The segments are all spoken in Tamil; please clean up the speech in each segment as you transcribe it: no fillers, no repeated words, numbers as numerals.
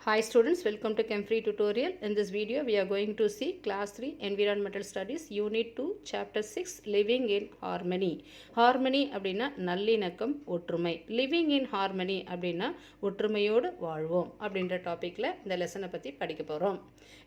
Hi students, welcome to Chem-Free tutorial. In this video, we are going to see Class 3 Environmental Studies Unit 2 Chapter 6 Living in Harmony. Harmony அப்படின்னா நல்லிணக்கம் ஒற்றுமை. Living in Harmony அப்படின்னா ஒற்றுமையோடு வாழ்வோம் அப்படின்ற டாப்பிக்கில் இந்த லெசனை பற்றி படிக்க போகிறோம்.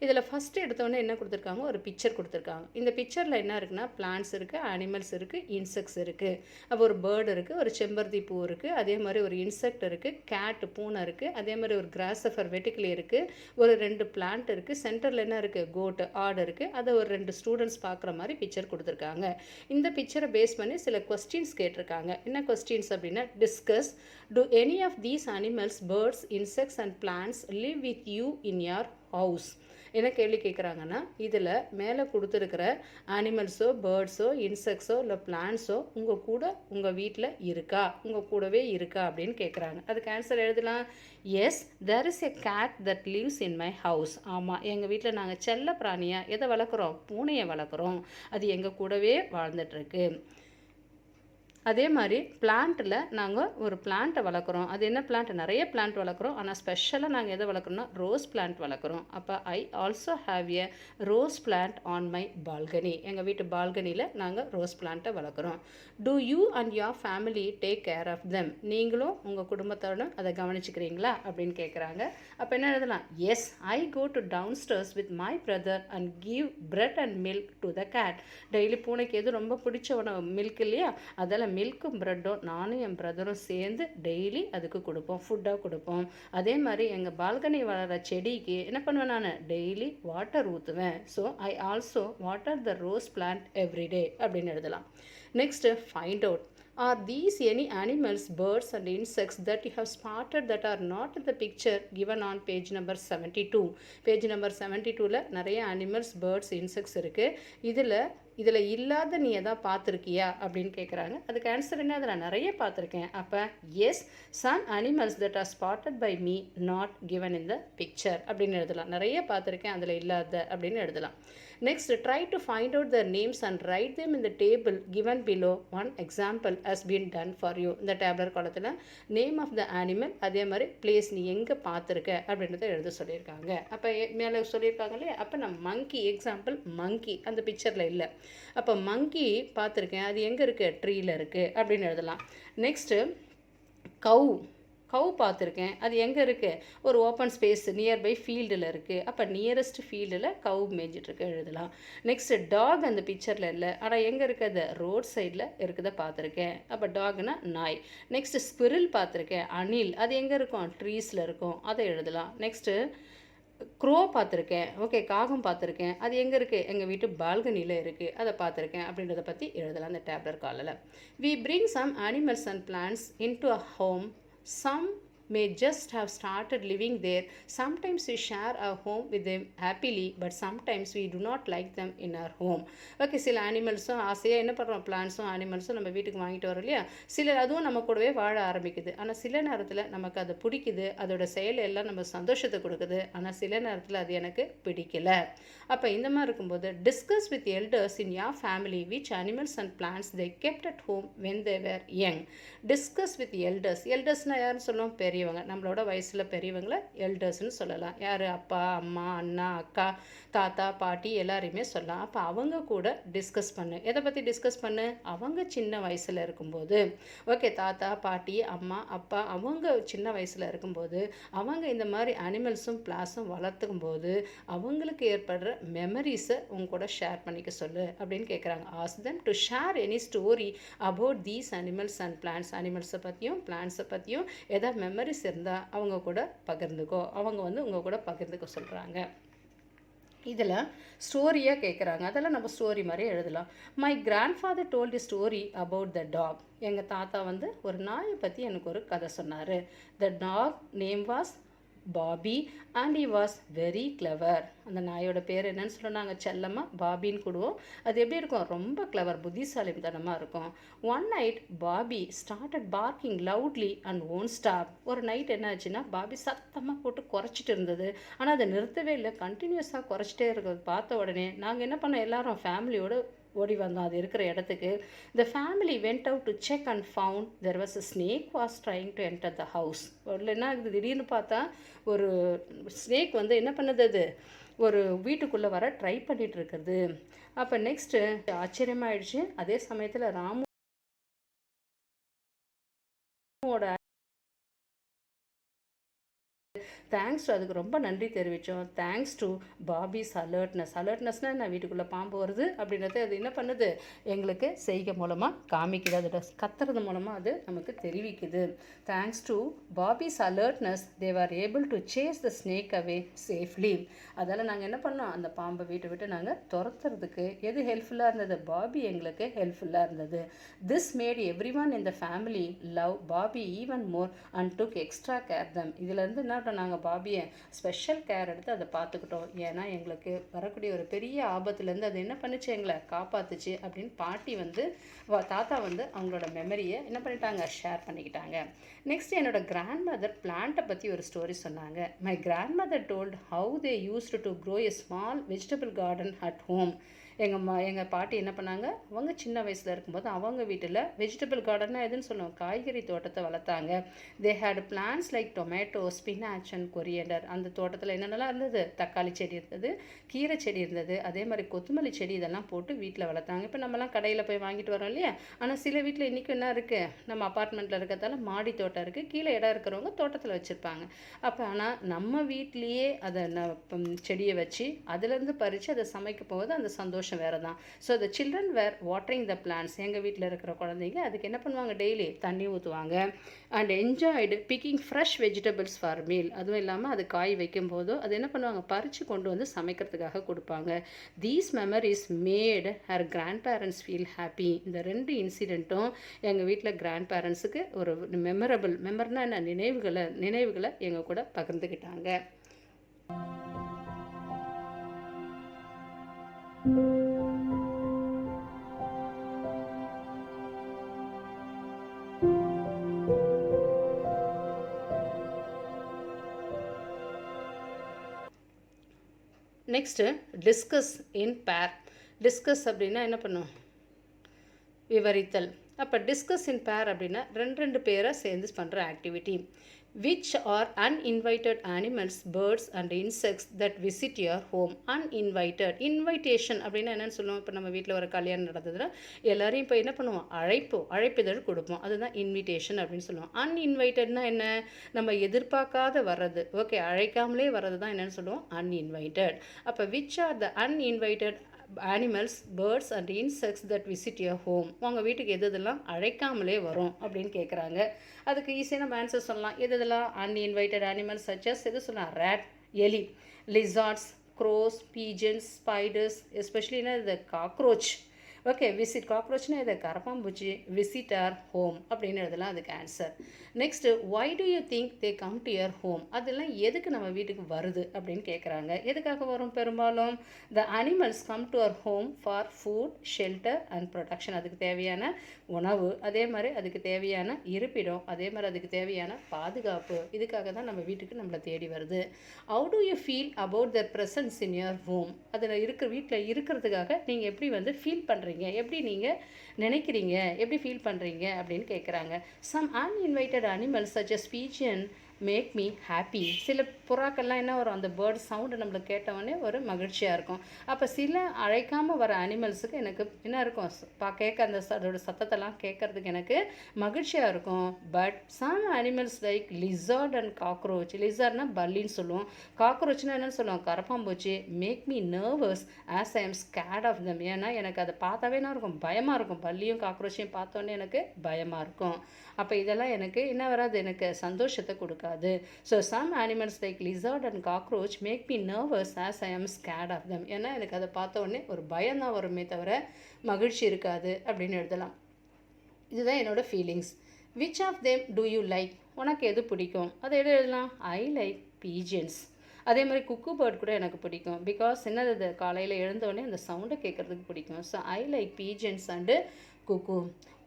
இதில் ஃபஸ்ட்டு எடுத்தோடனே என்ன கொடுத்துருக்காங்க, ஒரு பிக்சர் கொடுத்துருக்காங்க. இந்த பிக்சரில் என்ன இருக்குன்னா பிளான்ட்ஸ் இருக்குது, அனிமல்ஸ் இருக்குது, இன்செக்ட்ஸ் இருக்குது. அப்போ ஒரு பேர்டு இருக்குது, ஒரு செம்பருத்தி பூ இருக்குது, அதே மாதிரி ஒரு இன்செக்ட் இருக்குது, கேட் பூனை இருக்குது, அதே மாதிரி ஒரு கிராஸஃபர் வெட்டிக்கிளி இருக்குது, ஒரு 2 பிளான்ட் இருக்குது, சென்டரில் என்ன இருக்குது, கோட் ஆடு இருக்குது. அதை ஒரு 2 ஸ்டூடெண்ட்ஸ் பார்க்குற மாதிரி பிக்சர் கொடுத்துருக்காங்க. இந்த பிக்சரை பேஸ் பண்ணி சில கொஸ்டின்ஸ் கேட்டிருக்காங்க. என்ன கொஸ்டின்ஸ் அப்படின்னா, discuss to any of these animals, birds, insects and plants live with you in your house. என்ன கேள்வி கேட்குறாங்கன்னா, இதில் மேலே கொடுத்துருக்கிற அனிமல்ஸோ, பேர்ட்ஸோ, இன்செக்ட்ஸோ இல்லை பிளான்ட்ஸோ உங்கள் கூட உங்கள் வீட்டில் இருக்கா, உங்கள் கூடவே இருக்கா அப்படின்னு கேட்குறாங்க. அதுக்கு ஆன்சர் எழுதலாம். Yes, there is a cat that lives in my house. ஆமாம், எங்கள் வீட்டில் நாங்கள் செல்ல பிராணியாக எதை வளர்க்குறோம், பூனையை வளர்க்குறோம். அது எங்கள் கூடவே வாழ்ந்துட்டுருக்கு. அதே மாதிரி பிளான்ட்டில் நாங்கள் ஒரு பிளான்ட்டை வளர்க்குறோம். அது என்ன பிளான்ட், நிறைய பிளான்ட் வளர்க்குறோம். ஆனால் ஸ்பெஷலாக நாங்கள் எதை வளர்க்குறோம்னா ரோஸ் பிளான்ட் வளர்க்குறோம். அப்போ I also have a rose plant on my balcony. எங்கள் வீட்டு பால்கனியில் நாங்கள் ரோஸ் பிளான்ட்டை வளர்க்குறோம். Do you and your family take care of them. நீங்களும் உங்கள் குடும்பத்தோட அதை கவனிச்சுக்கிறீங்களா அப்படின்னு கேட்குறாங்க. அப்போ என்ன எழுதலாம், yes, I go to downstairs with my brother and give bread and milk to the cat. Daily பூனைக்கு எது ரொம்ப பிடிச்ச உணவு, மில்க் இல்லையா, அதெல்லாம் மில்க்கும் ப்ரெட்டும் நானும் என் பிரதரும் சேர்ந்து டெய்லி அதுக்கு கொடுப்போம், ஃபுட்டாக கொடுப்போம். அதே மாதிரி எங்கள் பால்கனி வளர செடிக்கு என்ன பண்ணுவேன், நான் டெய்லி வாட்டர் ஊற்றுவேன். So I also water the rose plant everyday அப்படின்னு எழுதலாம். Next, find out, are these any animals, birds and insects that you have spotted that are not in the picture given on page number 72. Page number 72ல நிறைய animals, birds, insects இருக்குது. இதில் இல்லாத நீ எதாவது பார்த்துருக்கியா அப்படின்னு கேட்குறாங்க. அதுக்கு ஆன்சர் என்ன, அதில் நிறைய பார்த்துருக்கேன். அப்போ yes, some animals that are spotted by me not given in the picture அப்படின்னு எழுதலாம். நிறைய பார்த்துருக்கேன், அதில் இல்லாத அப்படின்னு எழுதலாம். Next, try to find out the names and write them in the table given below. One example has been done for you. இந்த டேப்லர் காலத்தில் நேம் ஆஃப் த அனிமல், அதே மாதிரி பிளேஸ் நீ எங்கே பார்த்துருக்க அப்படின்றத எழுத சொல்லியிருக்காங்க. அப்போ மேலே சொல்லியிருக்காங்க இல்லையா, அப்போ நான் மங்கி, எக்ஸாம்பிள் மங்கி அந்த பிக்சரில் இல்லை. அப்போ மங்கி பார்த்துருக்கேன், அது எங்கே இருக்குது, ட்ரீயில் இருக்குது அப்படின்னு எழுதலாம். நெக்ஸ்ட்டு, கவு பார்த்துருக்கேன், அது எங்கே இருக்குது, ஒரு ஓப்பன் ஸ்பேஸ் நியர்பை ஃபீல்டில் இருக்குது. அப்போ நியரஸ்ட் ஃபீல்டில் கவு மேய்ஞ்சிட்ருக்கு எழுதலாம். நெக்ஸ்ட்டு, டாக் அந்த பிக்சரில் இல்லை, ஆனால் எங்கே இருக்குது, அது ரோட் சைடில் இருக்குதை பார்த்துருக்கேன். அப்போ டாக்னா நாய். நெக்ஸ்ட்டு, ஸ்குரில் பார்த்துருக்கேன், அணில், அது எங்கே இருக்கும், ட்ரீஸில் இருக்கும், அதை எழுதலாம். நெக்ஸ்ட்டு, க்ரோ பார்த்துருக்கேன், ஓகே, காகம் பார்த்துருக்கேன், அது எங்கே இருக்குது, எங்கள் வீட்டு பால்கனியில் இருக்குது, அதை பார்த்துருக்கேன் அப்படின்றத பற்றி எழுதலாம் இந்த டேப்லர் காலில். We bring some animals and plants into a home. Some may just have started living there. Sometimes we share our home with them happily, but sometimes we do not like them in our home. Okay, சில அனிமல்ஸும் ஆசையாக என்ன பண்ணுறோம், பிளான்ட்ஸும் அனிமல்ஸும் நம்ம வீட்டுக்கு வாங்கிட்டு வரோம் இல்லையா, சில அதுவும் நம்ம கூடவே வாழ ஆரம்பிக்குது. ஆனால் சில நேரத்தில் நமக்கு அது பிடிக்குது, அதோட செயல் எல்லாம் நம்ம சந்தோஷத்தை கொடுக்குது. ஆனால் சில நேரத்தில் அது எனக்கு பிடிக்கல. அப்போ இந்த மாதிரி இருக்கும்போது, discuss with elders in your family which animals and plants they kept at home when they were young. Discuss with elders, எல்டர்ஸ்னால் யாருன்னு சொல்லுவோம், பெரியவங்க, நம்மளோட வயசில் பெரியவங்களை எல்டர்ஸ்னு சொல்லலாம். யார், அப்பா, அம்மா, அண்ணா, அக்கா, தாத்தா, பாட்டி எல்லாரையுமே சொல்லலாம். அப்போ அவங்க கூட டிஸ்கஸ் பண்ணு. எதை பற்றி டிஸ்கஸ் பண்ணு, அவங்க சின்ன வயசில் இருக்கும்போது, ஓகே, தாத்தா, பாட்டி, அம்மா, அப்பா அவங்க சின்ன வயசில் இருக்கும்போது அவங்க இந்த மாதிரி அனிமல்ஸும் பிளாஸும் வளர்த்துக்கும் போது அவங்களுக்கு ஏற்படுற மெமரிஸை உங்க கூட ஷேர் பண்ணிக்க சொல்லு அப்படின்னு கேட்குறாங்க. Ask them to share any story about these animals and plants. அனிமல்ஸை பற்றியும் பிளான்ட்ஸை பற்றியும் ஏதாவது மெமரிஸ் இருந்தால் அவங்க கூட பகிர்ந்துக்கோ, அவங்க உங்கள் கூட பகிர்ந்துக்க சொல்கிறாங்க. இதில் ஸ்டோரியாக கேட்குறாங்க, அதெல்லாம் நம்ம ஸ்டோரி மாதிரி எழுதலாம். My grandfather told the story about the dog. எங்கள் தாத்தா ஒரு நாயை பற்றி எனக்கு ஒரு கதை சொன்னார். The dog name was Bobby and he was very clever. அந்த நாயோட பேர் என்னன்னு சொன்னாங்க, செல்லமாக பாபின்னு கூடுவோம். அது எப்படி இருக்கும், ரொம்ப கிளவர், புத்திசாலித்தனமாக இருக்கும். One night Bobby started parking loudly and own stop. ஒரு நைட் என்ன ஆச்சுன்னா, பாபி சத்தமாக போட்டு குறைச்சிட்டு இருந்தது. ஆனால் அதை நிறுத்தவே இல்லை, கண்டினியூஸாக குறைச்சிட்டே இருக்கிறது பார்த்த உடனே நாங்கள் என்ன பண்ணோம், எல்லாரும் ஃபேமிலியோடு ஓடி வந்தோம் அது இருக்கிற இடத்துக்கு. The family went out to check and found there was a snake was trying to enter the house. என்ன ஆகுது, திடீர்னு பார்த்தா ஒரு ஸ்னேக் வந்து என்ன பண்ணுது, அது ஒரு வீட்டுக்குள்ளே வர ட்ரை பண்ணிட்டு இருக்குது. அப்போ நெக்ஸ்ட்டு ஆச்சரியமாயிடுச்சு. அதே சமயத்தில் ராமுவோட தேங்க்ஸ் டு, அதுக்கு ரொம்ப நன்றி தெரிவித்தோம். தேங்க்ஸ் டு பாபிஸ் அலர்ட்னஸ்னால் என்ன, வீட்டுக்குள்ளே பாம்பு வருது அப்படின்றத அது என்ன பண்ணுது, எங்களுக்கு செய்கை மூலமாக காமிக்குது, அதோட கத்துறது மூலமாக அது நமக்கு தெரிவிக்குது. Thanks to Bobby's alertness they are able to chase the snake away safely. அதால் நாங்கள் என்ன பண்ணோம், அந்த பாம்பை வீட்டை விட்டு நாங்கள் துரத்துறதுக்கு எது ஹெல்ப்ஃபுல்லாக இருந்தது, பாபி எங்களுக்கு ஹெல்ப்ஃபுல்லாக இருந்தது. This made every one in the family love Bobby even more and took extra care them. இதிலேருந்து என்ன நாங்கள் பாபியை ஸ்பெஷல் கேர் எடுத்து அதை பார்த்துக்கிட்டோம். ஏன்னா எங்களுக்கு வரக்கூடிய ஒரு பெரிய ஆபத்துலேருந்து அது என்ன பண்ணுச்சு, எங்களை காப்பாற்றுச்சு அப்படின்னு பாட்டி வந்து தாத்தா வந்து அவங்களோட மெமரியை என்ன பண்ணிட்டாங்க, ஷேர் பண்ணிக்கிட்டாங்க. நெக்ஸ்ட் என்னோட கிராண்ட் மதர் பிளான்ட்டை பற்றி ஒரு ஸ்டோரி சொன்னாங்க. My grandmother told how they used to grow a small vegetable garden at home. எங்கள் பாட்டி என்ன பண்ணாங்க, அவங்க சின்ன வயசில் இருக்கும்போது அவங்க வீட்டில் வெஜிடபிள் கார்டன்னா எதுன்னு சொல்லுவோம், காய்கறி தோட்டத்தை வளர்த்தாங்க. They had plants like tomato, spinach and coriander. அந்த தோட்டத்தில் என்னென்னலாம் இருந்தது, தக்காளி செடி இருந்தது, கீரை செடி இருந்தது, அதே மாதிரி கொத்தமல்லி செடி, இதெல்லாம் போட்டு வீட்டில் வளர்த்தாங்க. இப்போ நம்மலாம் கடையில் போய் வாங்கிட்டு வரோம் இல்லையா, ஆனால் சில வீட்டில் இன்றைக்கும் என்ன இருக்குது, நம்ம அப்பார்ட்மெண்ட்டில் இருக்கிறதால மாடி தோட்டம் இருக்குது, கீழே இடம் இருக்கிறவங்க தோட்டத்தில் வச்சுருப்பாங்க. அப்போ ஆனால் நம்ம வீட்லேயே அதை செடியை வச்சு அதுலேருந்து பறித்து அதை சமைக்க போவது அந்த சந்தோஷம் வேறு தான். So the children were watering the plants. எங்கள் வீட்டில் இருக்கிற குழந்தைங்க அதுக்கு என்ன பண்ணுவாங்க, டெய்லி தண்ணி ஊற்றுவாங்க. And enjoyed picking fresh vegetables for meal. அதுவும் இல்லாமல் அது காய் வைக்கும் போதோ அது என்ன பண்ணுவாங்க, பறித்து கொண்டு வந்து சமைக்கிறதுக்காக கொடுப்பாங்க. These memories made her grandparents feel happy. இந்த 2 இன்சிடெண்ட்டும் எங்கள் வீட்டில் கிராண்ட் பேரண்ட்ஸுக்கு ஒரு மெமர்னா என்ன, நினைவுகளை எங்கள் கூட பகிர்ந்துக்கிட்டாங்க. நெக்ஸ்ட்டு டிஸ்கஸ் இன் பேர். டிஸ்கஸ் அப்படின்னா என்ன பண்ணும், விவரித்தல். அப்போ டிஸ்கஸ் இன் பேர் அப்படின்னா 2 பேரை சேர்ந்து பண்ணுற activity. which are uninvited animals, birds and insects that visit your home. Uninvited, invitation அப்படின்னா என்னன்னு சொல்லுவோம், இப்போ நம்ம வீட்டில் ஒரு கல்யாணம் நடந்ததுன்னா எல்லாரையும் இப்போ என்ன பண்ணுவோம், அழைப்பிதழ் கொடுப்போம், அதுதான் இன்விடேஷன் அப்படின்னு சொல்லுவோம். அன்இன்வைட்டட்னா என்ன, நம்ம எதிர்பார்க்காத வர்றது, ஓகே, அழைக்காமலே வர்றது தான் என்னன்னு சொல்லுவோம், அன்இன்வைட்டட். அப்போ which are the uninvited animals, birds and insects that visit your home. உங்கள் வீட்டுக்கு எதெல்லாம் அழைக்காமலே வரும் அப்படின்னு கேட்குறாங்க. அதுக்கு ஈஸியாக நம்ம ஆன்சர் சொல்லலாம். எதெல்லாம் uninvited animals such as எது சொல்லலாம், rat, எலி, lizards, crows, pigeons, spiders, especially the cockroach. Okay, visit, காக்ரோச்னா இதை கரப்பாம்பூச்சி, விசிட் ஆர் ஹோம் அப்படின்னு எழுதலாம் அதுக்கு answer. Next, why do you think they come to your home. அதெல்லாம் எதுக்கு நம்ம வீட்டுக்கு வருது அப்படின்னு கேட்குறாங்க. எதுக்காக வரும், பெரும்பாலும் the animals come to our home for food, shelter and protection. அதுக்கு தேவையான உணவு, அதே மாதிரி அதுக்கு தேவையான இருப்பிடம், அதே மாதிரி அதுக்கு தேவையான பாதுகாப்பு, இதுக்காக தான் நம்ம வீட்டுக்கு நம்மளை தேடி வருது. How to you feel about Dhar presence in your home. அதில் வீட்டில் இருக்கிறதுக்காக நீங்கள் எப்படி ஃபீல் பண்ணுறீங்க, எப்படி நீங்கள் நினைக்கிறீங்க, எப்படி ஃபீல் பண்ணுறீங்க அப்படின்னு கேட்குறாங்க. Some uninvited animals such as pigeon make me happy. சில புறாக்கள்லாம் என்ன வரும், அந்த பேர்ட் சவுண்டு நம்மளுக்கு கேட்டவொடனே ஒரு மகிழ்ச்சியாக இருக்கும். அப்போ சில அழைக்காமல் வர அனிமல்ஸுக்கு எனக்கு என்ன இருக்கும், கேட்க அந்த அதோட சத்தத்தெல்லாம் கேட்குறதுக்கு எனக்கு மகிழ்ச்சியாக இருக்கும். But some animals like lizard and cockroach. லிசார்ட்னா பல்லின்னு சொல்லுவோம், காக்ரோச்னா என்னன்னு சொல்லுவோம், கரப்பாம்பூச்சி. Make me nervous as I am scared of them. ஏன்னா எனக்கு அதை பார்த்தாவே என்ன இருக்கும், பயமாக இருக்கும். பல்லியும் காக்ரோச்சையும் பார்த்தோன்னே எனக்கு பயமாக இருக்கும். அப்போ இதெல்லாம் எனக்கு என்ன வராது, எனக்கு சந்தோஷத்தை கொடுக்காது. So some animals like lizard and cockroach make me nervous as I am scared of them. ஏன்னா எனக்கு அதை பார்த்த உடனே ஒரு பயம்தான் வருமே தவிர மகிழ்ச்சி இருக்காது அப்படின்னு எழுதலாம். இதுதான் என்னோட feelings. Which of them do you like. உனக்கு எது பிடிக்கும், அதை எழுதலாம். I like pigeons. அதே மாதிரி குக்கு பேர்ட் கூட எனக்கு பிடிக்கும். பிகாஸ் என்னது, காலையில் எழுந்தோடனே அந்த சவுண்டை கேட்குறதுக்கு பிடிக்கும். So I like pigeons and cuckoo.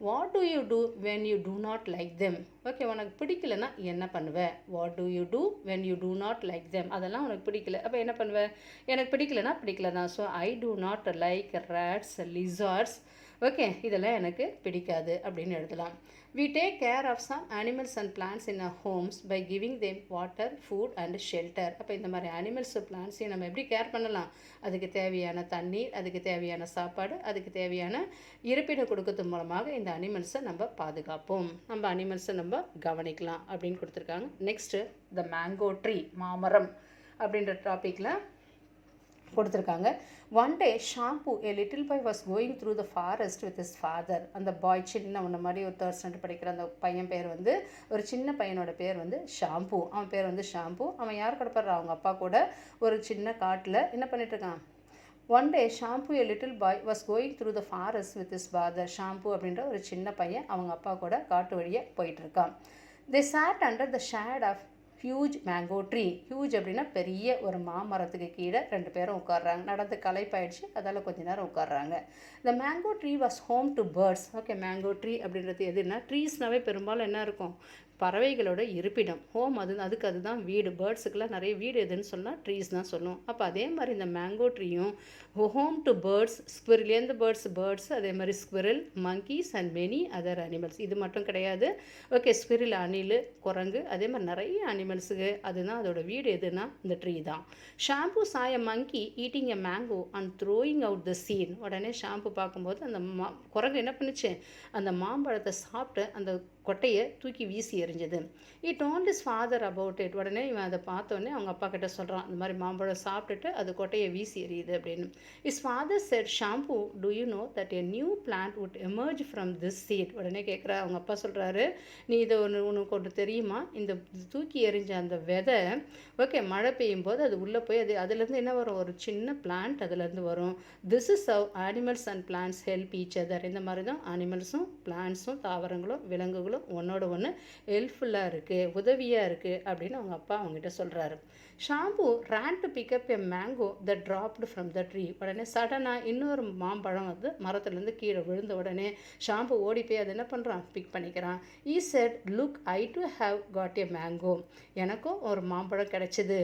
What do you do when you do not like them? Okay, உனக்கு பிடிக்கலன்னா என்ன பண்ணுவ? What do you do when you do not like them? அதெல்லாம் உனக்கு பிடிக்கல, அப்போ என்ன பண்ணுவ? எனக்கு பிடிக்கலன்னா பிடிக்கல தான். So I do not like rats, lizards. Okay, இதெல்லாம் எனக்கு பிடிக்காது அப்படின்னு எழுதலாம். We take care of some animals and plants in our homes by giving them water, food and shelter. அப்போ இந்த மாதிரி அனிமல்ஸ் பிளான்ட்ஸையும் நம்ம எப்படி கேர் பண்ணலாம்? அதுக்கு தேவையான தண்ணீர், அதுக்கு தேவையான சாப்பாடு, அதுக்கு தேவையான இருப்பிடம் கொடுக்கறது மூலமாக இந்த அனிமல்ஸை நம்ம பாதுகாப்போம், நம்ம அனிமல்ஸை நம்ம கவனிக்கலாம் அப்படின்னு கொடுத்துருக்காங்க. நெக்ஸ்ட்டு த மேங்கோ ட்ரீ, மாமரம் அப்படின்ற டாப்பிக்கில் கொடுத்துருக்காங்க. One day Shambu a little boy was going through the forest with his father. அந்த பாய் சின்ன உன்ன மாதிரி ஒரு 3rd standard படிக்கிற அந்த பையன் பேர் வந்து, ஒரு சின்ன பையனோட பேர் வந்து ஷாம்பு. அவன் பேர் வந்து ஷாம்பு. அவன் யார் கூட போடுறான்? அவங்க அப்பா கூட ஒரு சின்ன காட்டில் என்ன பண்ணிட்டுருக்கான்? One day Shambu a little boy was going through the forest with his father. Shampoo அப்படின்ற ஒரு சின்ன பையன் அவங்க அப்பா கூட காட்டு வழியே போயிட்டுருக்கான். They sat under the shade of huge mango tree. Huge அப்படின்னா பெரிய ஒரு மாமரத்துக்கு கீழே 2 பேரும் உட்காடுறாங்க. நடந்து களைப்பாயிடுச்சு, அதால் கொஞ்ச நேரம் உட்காடுறாங்க. The mango tree was home to birds. Okay, mango tree அப்படின்றது எதுனா, ட்ரீஸ்னாவே பெரும்பாலும் என்ன இருக்கும்? பறவைகளோட இருப்பிடம், ஹோம். அதுதான் வீடு. பேர்ட்ஸுக்கெல்லாம் நிறைய வீடு எதுன்னு சொன்னால் ட்ரீஸ் தான் சொல்லும். அப்போ அதே மாதிரி இந்த மேங்கோ ட்ரீயும் ஹோம் டு பேர்ட்ஸ், ஸ்குவிரிலேருந்து பேர்ட்ஸ், அதே மாதிரி squirrel, monkeys and many other animals. இது மட்டும் கிடையாது. ஓகே, ஸ்குவிரில், அணில், குரங்கு, அதே மாதிரி நிறைய அனிமல்ஸுக்கு அதுதான் அதோட வீடு. எதுனா இந்த ட்ரீ தான். Shambu saw monkey eating a mango and throwing out the seed. உடனே ஷாம்பு பார்க்கும்போது அந்த குரங்கு என்ன பண்ணுச்சு? அந்த மாம்பழத்தை சாப்பிட்டு அந்த கொட்டையை தூக்கி வீசி எறிஞ்சது. He told his father about it. உடனே இவன் அதை பார்த்தோன்னே அவங்க அப்பா கிட்ட சொல்கிறான், இந்த மாதிரி மாம்பழம் சாப்பிட்டுட்டு அது கொட்டையை வீசி எறியுது அப்படின்னு. His father said, Shampoo, do you know that a new plant would emerge from this seed? உடனே கேட்குற அவங்க அப்பா சொல்கிறாரு, நீ இதை உனக்கு ஒன்று தெரியுமா? இந்த தூக்கி எறிஞ்ச அந்த விதை, ஓகே, மழை பெய்யும் போது அது உள்ளே போய் அதுலேருந்து என்ன வரும்? ஒரு சின்ன பிளான்ட் அதுலேருந்து வரும். This is how animals and plants help each other. இந்த மாதிரி தான் அனிமல்ஸும் பிளான்ட்ஸும் தாவரங்களும் விலங்குகளும் ஒன்னோட ஒன்று ஹெல்ப்ஃபுல்லாக இருக்குது, உதவியாக இருக்குது அப்படின்னு அவங்க அப்பா அவங்ககிட்ட சொல்கிறாரு. Shampoo ran to pick up a mango that dropped from the tree. உடனே சடனாக இன்னொரு மாம்பழம் வந்து மரத்துலேருந்து கீழே விழுந்த உடனே ஷாம்பு ஓடி போய் அதை என்ன பண்ணுறான்? பிக் பண்ணிக்கிறான். He said, look, I too have got a mango. எனக்கும் ஒரு மாம்பழம் கிடைச்சிது.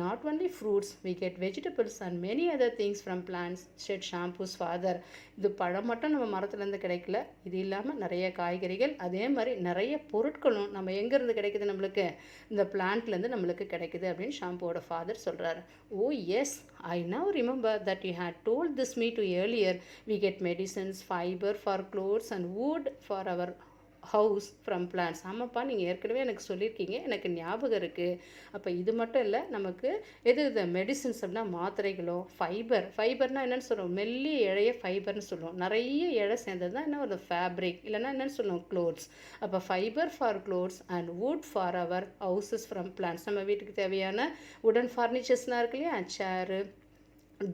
Not only fruits, we get vegetables and many other things from plants, said Shampoo's father. இது பழம் மட்டும் நம்ம மரத்துலேருந்து கிடைக்கல, இது இல்லாமல் நிறைய காய்கறிகள், அதே மாதிரி நிறைய பொருட்களும் நம்ம எங்கேருந்து கிடைக்குது? நம்மளுக்கு இந்த பிளான்ட்லேருந்து நம்மளுக்கு கிடைக்குது அப்படின்னு ஷாம்புவோட ஃபாதர் சொல்கிறாரு. ஓ S, I now remember that you had told this me to earlier. We get medicines, fiber for clothes and wood for our house from plants. ஆமாப்பா, நீங்கள் ஏற்கனவே எனக்கு சொல்லியிருக்கீங்க, எனக்கு ஞாபகம் இருக்குது. அப்போ இது மட்டும் இல்லை, நமக்கு எது இந்த மெடிசின்ஸ் அப்படின்னா மாத்திரைகளோ, ஃபைபர்னால் என்னென்னு சொல்லுவோம்? மெல்லிய இழைய ஃபைபர்னு சொல்லுவோம். நிறைய இழை சேர்ந்தது தான் என்ன ஒரு ஃபேப்ரிக், இல்லைன்னா என்னென்னு சொல்லுவோம்? க்ளோத்ஸ். அப்போ fibre for clothes and wood for our houses from plants. நம்ம வீட்டுக்கு தேவையான உடன் ஃபர்னிச்சர்ஸ்லாம் இருக்கு இல்லையா? சேரு,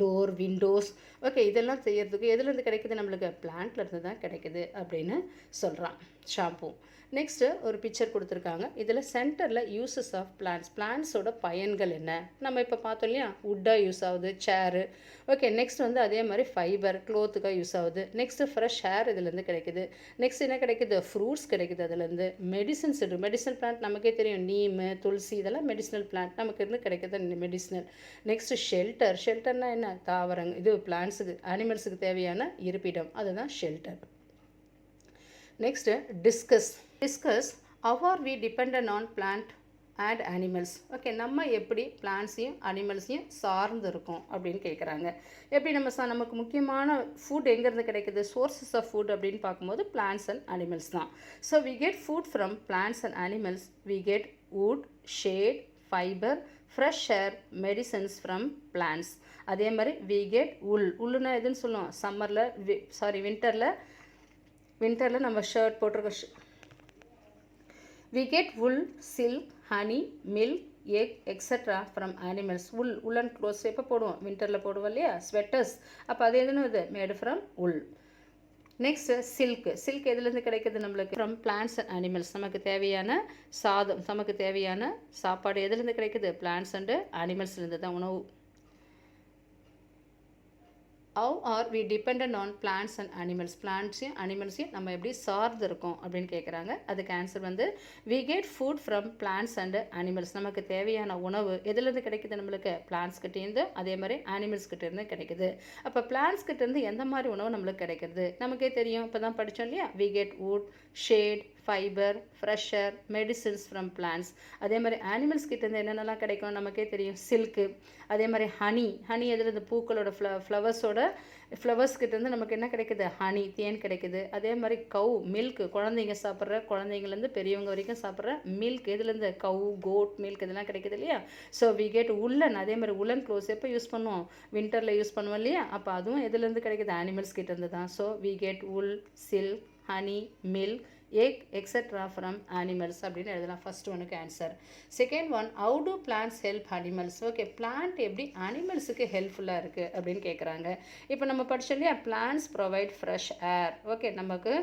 டோர், விண்டோஸ், ஓகே, இதெல்லாம் செய்கிறதுக்கு எதுலேருந்து கிடைக்குது? நம்மளுக்கு பிளான்ட்லேருந்து தான் கிடைக்குது அப்படின்னு சொல்கிறான் ஷாம்பு. நெக்ஸ்ட்டு ஒரு பிக்சர் கொடுத்துருக்காங்க. இதில் சென்டரில் யூசஸ் ஆஃப் பிளான்ட்ஸோட பயன்கள் என்ன? நம்ம இப்போ பார்த்தோம் இல்லையா? வுட்டாக யூஸ் ஆகுது, சேரு. ஓகே, நெக்ஸ்ட் வந்து அதே மாதிரி ஃபைபர், க்ளோத்துக்காக யூஸ் ஆகுது. நெக்ஸ்ட்டு ஃப்ரெஷ் ஏர் இதுலேருந்து கிடைக்குது. நெக்ஸ்ட் என்ன கிடைக்குது? ஃப்ரூட்ஸ் கிடைக்குது அதுலேருந்து. மெடிசன்ஸ் இருக்குது. மெடிசனல் பிளான்ட் நமக்கே தெரியும், நீம், துளசி, இதெல்லாம் மெடிசனல் பிளான்ட் நமக்கு இருந்து கிடைக்குது மெடிசனல். நெக்ஸ்ட்டு ஷெல்டர்னால் என்ன? தாவரங்கள், இது பிளான்ட்ஸுக்கு, அனிமல்ஸுக்கு தேவையான இருப்பிடம், அதுதான் shelter. Next discuss how are we dependent on plant and animals. Okay, நம்ம எப்படி பிளான்ட்ஸையும் அனிமல்ஸையும் சார்ந்து இருக்கோம் அப்படின்னு கேட்குறாங்க. எப்படி நமக்கு முக்கியமான ஃபுட் எங்கேருந்து கிடைக்குது? சோர்ஸஸ் ஆஃப் ஃபுட் அப்படின்னு பார்க்கும்போது பிளான்ட்ஸ் அண்ட் அனிமல்ஸ் தான். So we get food from plants and animals. We get wood, shade, fibre, fresh air, medicines from plants. அதே மாதிரி வி கெட் உல்லுன்னா எதுன்னு சொல்லுவோம்? வின்டரில் நம்ம ஷர்ட் போட்டிருக்க we get wool, silk, honey, milk, egg, etc. from animals. woolen clothes எப்போ போடுவோம்? வின்டரில் போடுவோம் இல்லையா? ஸ்வெட்டர்ஸ். அப்போ அது எதுன்னு இது மேடு ஃப்ரம் wool. நெக்ஸ்ட் சில்க் எதுலேருந்து கிடைக்குது நம்மளுக்கு? From plants and animals. நமக்கு தேவையான சாதம், நமக்கு தேவையான சாப்பாடு எதுலேருந்து கிடைக்குது? பிளான்ட்ஸ் அண்டு அனிமல்ஸ்லேருந்து தான் உணவு. How are we depend on plants and animals, பிளான்ட்ஸையும் அனிமல்ஸையும் நம்ம எப்படி சார்ந்து இருக்கோம் அப்படின்னு கேட்குறாங்க. அதுக்கு ஆன்சர் வந்து we get food from plants and animals. நமக்கு தேவையான உணவு எதுலேருந்து கிடைக்குது? நம்மளுக்கு பிளான்ட்ஸ் கிட்டேருந்து, அதே மாதிரி அனிமல்ஸ் கிட்டேருந்து கிடைக்குது. அப்போ பிளான்ட்ஸ் கிட்டேருந்து எந்த மாதிரி உணவு நம்மளுக்கு கிடைக்கிறது? நமக்கே தெரியும், இப்போ தான் படித்தோம் இல்லையா, we get wood, shade, fibre, fresh air, medicines from plants. அதே மாதிரி அனிமல்ஸ் கிட்டேருந்து என்னென்னலாம் கிடைக்கும் நமக்கே தெரியும், சில்க்கு, அதே மாதிரி ஹனி எதில் இந்த பூக்களோட ஃப்ளவர்ஸ் கிட்டேருந்து நமக்கு என்ன கிடைக்குது? ஹனி, தேன் கிடைக்குது. அதே மாதிரி கவு, மில்க், குழந்தைங்கலேருந்து பெரியவங்க வரைக்கும் சாப்பிட்ற மில்க் எதுலேருந்து? கவு, கோட் மில்க் இதெல்லாம் கிடைக்குது இல்லையா. ஸோ வி கெட் உல்லன், அதே மாதிரி உல்லன் க்ளோத்ஸ் எப்போ யூஸ் பண்ணுவோம்? வின்டரில் யூஸ் பண்ணுவோம் இல்லையா. அப்போ அதுவும் எதுலேருந்து கிடைக்குது? அனிமல்ஸ் கிட்டேருந்து தான். So we get wool, silk, honey, milk, egg, etc. from animals அப்படின்னு எழுதலாம். ஃபர்ஸ்ட் ஒனுக்கு answer. Second one, how do plants help animals? Okay, plant எப்படி அனிமல்ஸுக்கு ஹெல்ப்ஃபுல்லாக இருக்குது அப்படின்னு கேட்குறாங்க. இப்போ நம்ம படித்தோம் இல்லையா, plants provide fresh air. Okay, நமக்கு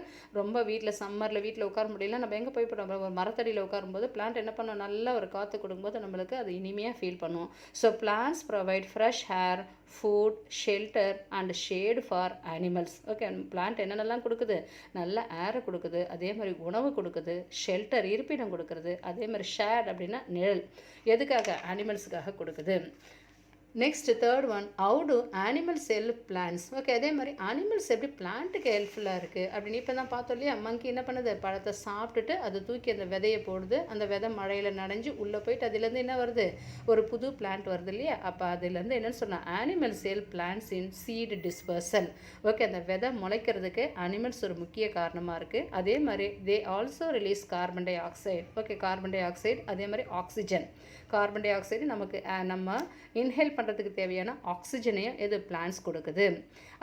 ரொம்ப சம்மரில் வீட்டில் உட்கார முடியல, நம்ம எங்கே போய் நம்ம ஒரு மரத்தடியில் உட்காரும்போது பிளான்ட் என்ன பண்ணோம்? நல்ல ஒரு காற்று கொடுக்கும்போது நம்மளுக்கு அது இனிமையாக ஃபீல் பண்ணுவோம். So plants provide fresh air, food, shelter and shade for animals. Okay, plant என்னென்னலாம் கொடுக்குது? நல்ல ஏரை கொடுக்குது, அதே மாதிரி உணவு கொடுக்குது, ஷெல்டர் இருப்பிடம் கொடுக்குறது, அதே மாதிரி ஷேட் அப்படின்னா நிழல், எதுக்காக? அனிமல்ஸுக்காக கொடுக்குது. Next third one, how do animals help plants? Okay, அதே மாதிரி அனிமல்ஸ் எப்படி பிளான்ட்டுக்கு ஹெல்ப்ஃபுல்லாக இருக்குது அப்படின்னு இப்போ தான் பார்த்தோம் இல்லையா. மங்கி என்ன பண்ணுது? பழத்தை சாப்பிட்டுட்டு அதை தூக்கி அந்த விதையை போடுது. அந்த விதை மழையில் நனைஞ்சு உள்ளே போயிட்டு அதுலேருந்து என்ன வருது? ஒரு புது பிளான்ட் வருது இல்லையா. அப்போ அதுலேருந்து என்னென்னு சொன்னால் animals help plants in seed dispersal. Okay, அந்த விதை முளைக்கிறதுக்கு அனிமல்ஸ் ஒரு முக்கிய காரணமாக இருக்குது. அதே மாதிரி தே also release carbon di oxide. Okay, carbon di oxide, அதே மாதிரி ஆக்சிஜன். கார்பன் டை ஆக்சைடு நமக்கு நம்ம இன்ஹேல் பண்ணுறதுக்கு தேவையான ஆக்சிஜனையும் எது? பிளான்ட்ஸ் கொடுக்குது.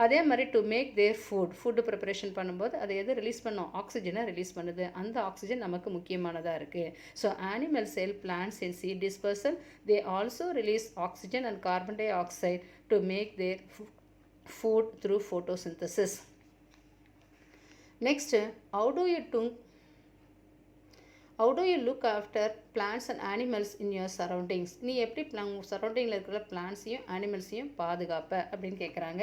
அதே மாதிரி to make their food preparation பண்ணும்போது அதை எது ரிலீஸ் பண்ணோம்? ஆக்சிஜனை ரிலீஸ் பண்ணுது. அந்த ஆக்சிஜன் நமக்கு முக்கியமானதாக இருக்குது. So animals help plants in seed dispersal. They also release oxygen and carbon dioxide to make their food through photosynthesis. Next, how do you look after plants and animals in your surroundings? நீ எப்படி சரௌண்டிங்கில் இருக்கிற பிளான்ட்ஸையும் அனிமல்ஸையும் பாதுகாப்ப அப்படின்னு கேட்குறாங்க.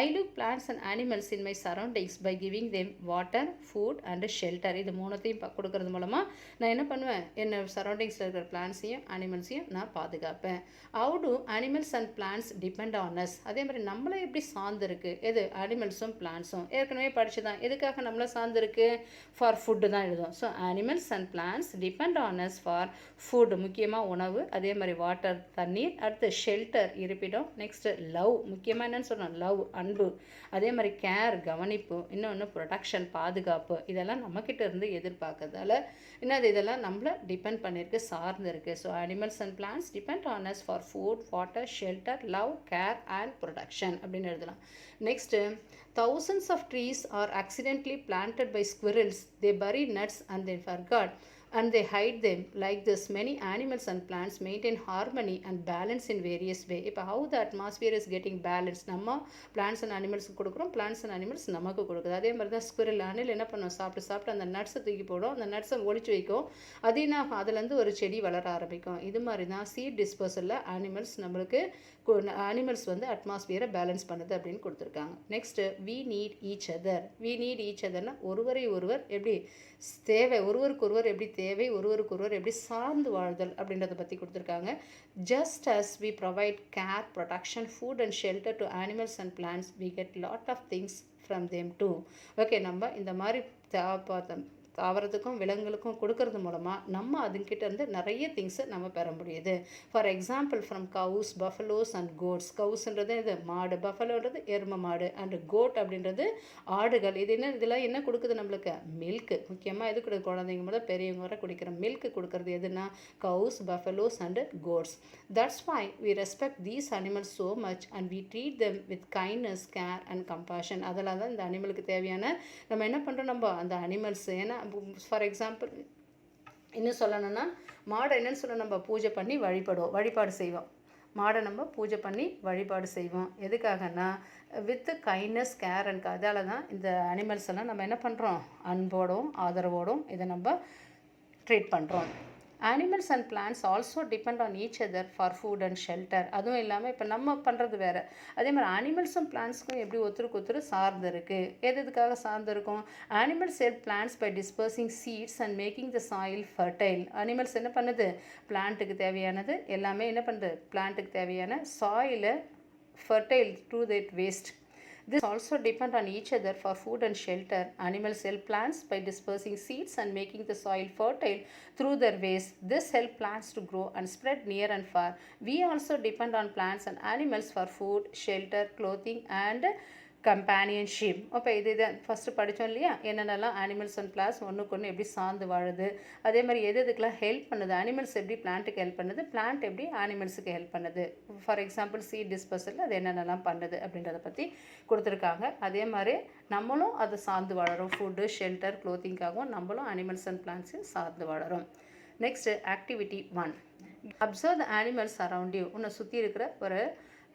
I look plants and animals in my surroundings by giving them water, food and shelter. இது மூணுத்தையும் கொடுக்கறது மூலமாக நான் என்ன பண்ணுவேன்? என்ன சரௌண்டிங்ஸில் இருக்கிற பிளான்ட்ஸையும் அனிமல்ஸையும் நான் பாதுகாப்பேன். How do animals and plants depend on us? அதே மாதிரி நம்மளை எப்படி சார்ந்திருக்கு? எது? அனிமல்ஸும் பிளான்ட்ஸும். ஏற்கனவே படிச்சு தான். எதுக்காக நம்மளை சார்ந்திருக்கு? ஃபார் ஃபுட்டு தான் எழுதும். So animals and plants depend on us for food, முக்கியமாக உணவு, அதே மாதிரி வாட்டர், தண்ணீர், அடுத்து ஷெல்டர், இருப்பிடம், நெக்ஸ்ட்டு லவ், முக்கியமாக என்னென்னு சொன்னோம்? லவ், அன்பு, அதே மாதிரி கேர், கவனிப்பு, இன்னொன்று ப்ரொடக்ஷன், பாதுகாப்பு. இதெல்லாம் நம்மக்கிட்ட இருந்து எதிர்பார்க்கறதால என்னது? இதெல்லாம் நம்மளை டிபெண்ட் பண்ணியிருக்கு, சார்ந்து இருக்குது. So animals and plants depend on us for food, water, shelter, love, care and production அப்படின்னு எழுதலாம். Next, thousands of trees are accidentally planted by squirrels. They bury nuts and they forgot and they hide them. Like this, many animals and plants maintain harmony and balance in various way. இப்போ how the atmosphere is getting balanced? நம்ம plants and animals கொடுக்குறோம், plants and animals நமக்கு கொடுக்குது. அதே மாதிரி தான் ஸ்குரில், அணில் என்ன பண்ணும்? சாப்பிட்டு அந்த நட்ஸை தூக்கி போடும், அந்த நட்ஸை ஒழிச்சு வைக்கும். அது என்ன? அதுலேருந்து ஒரு செடி வளர ஆரம்பிக்கும். இது மாதிரி தான் சீட் டிஸ்போசலில் அனிமல்ஸ் வந்து அட்மாஸ்பியரை பேலன்ஸ் பண்ணுது அப்படின்னு கொடுத்துருக்காங்க. நெக்ஸ்ட்டு, வி நீட் ஈச் அதர்னா ஒருவரை ஒருவர் எப்படி தேவை, ஒருவருக்கொருவர் எப்படி தேவை, ஒருவருக்கொருவர் எப்படி சார்ந்து வாழ்தல் அப்படின்றத பற்றி கொடுத்துருக்காங்க. Just as we provide care, protection, food and shelter to animals and plants, we get lot of things from them too. Okay, நம்ம இந்த மாதிரி தாவரத்துக்கும் விலங்குகளுக்கும் கொடுக்கறது மூலமாக நம்ம அதுங்கிட்ட இருந்து நிறைய திங்ஸை நம்ம பெற முடியுது. For example, from cows, buffaloes and goats. கவுஸ்ன்றது இது மாடு, பஃபலோன்றது எரும மாடு, அண்ட் கோட் அப்படின்றது ஆடுகள். இதெல்லாம் என்ன கொடுக்குது நம்மளுக்கு? மில்க்கு. முக்கியமாக எது கொடுக்குது? குழந்தைங்க முதல் பெரியவங்க வர குடிக்கிற மில்க்கு கொடுக்குறது எதுனா? Cows, buffaloes and goats. That's why we respect these animals so much and we treat them with kindness, care and compassion. அதெல்லாம் தான் இந்த அனிமலுக்கு தேவையான நம்ம என்ன பண்ணுறோம்? நம்ம அந்த அனிமல்ஸ், ஏன்னா ஃபார் எக்ஸாம்பிள் இன்னும் சொல்லணும்னா, மாடை என்னென்னு சொல்ல நம்ம பூஜை பண்ணி வழிபாடு செய்வோம். மாடை நம்ம பூஜை பண்ணி வழிபாடு செய்வோம். எதுக்காகனா வித் கைண்ட்னஸ், கேர் அண்ட் அதால் தான் இந்த அனிமல்ஸ் எல்லாம் நம்ம என்ன பண்ணுறோம்? அன்போடும் ஆதரவோடும் இதை நம்ம ட்ரீட் பண்ணுறோம். Animals and plants also depend on each other for food and shelter. அதுவும் இல்லாமல் இப்போ நம்ம பண்ணுறது வேறு. அதே மாதிரி அனிமல்ஸும் பிளான்ட்ஸுக்கும் எப்படி ஒருத்தருக்கு ஒருத்தர் சார்ந்து இருக்குது. எதுக்காக சார்ந்து இருக்கும்? Animals help plants by dispersing seeds and making the soil fertile. Animals என்ன பண்ணுது? பிளான்ட்டுக்கு தேவையானது எல்லாமே என்ன பண்ணுது? பிளான்ட்டுக்கு தேவையான சாயிலை fertile through that waste. This also depend on each other for food and shelter. Animals help plants by dispersing seeds and making the soil fertile through their waste. This helps plants to grow and spread near and far. We also depend on plants and animals for food, shelter, clothing and companionship. அப்போ இதுதான் ஃபஸ்ட்டு படித்தோம் இல்லையா, என்னென்னலாம் அனிமல்ஸ் அண்ட் பிளான்ஸ் ஒன்றுக்கு ஒன்று எப்படி சார்ந்து வாழுது, அதே மாதிரி எதுக்கெல்லாம் ஹெல்ப் பண்ணுது, அனிமல்ஸ் எப்படி பிளான்ட்டுக்கு ஹெல்ப் பண்ணுது, பிளான்ட் எப்படி அனிமல்ஸுக்கு ஹெல்ப் பண்ணுது. ஃபார் எக்ஸாம்பிள் சீட் டிஸ்பர்சலில் அது என்னென்னலாம் பண்ணுது அப்படின்றத பற்றி கொடுத்துருக்காங்க. அதே மாதிரி நம்மளும் அதை சார்ந்து வாழறோம். ஃபுட்டு, ஷெல்டர், க்ளோத்திங்காகவும் நம்மளும் அனிமல்ஸ் அண்ட் பிளான்ஸையும் சார்ந்து வாழறோம். Next activity 1. Observe the animals around you. உன்னை சுற்றி இருக்கிற ஒரு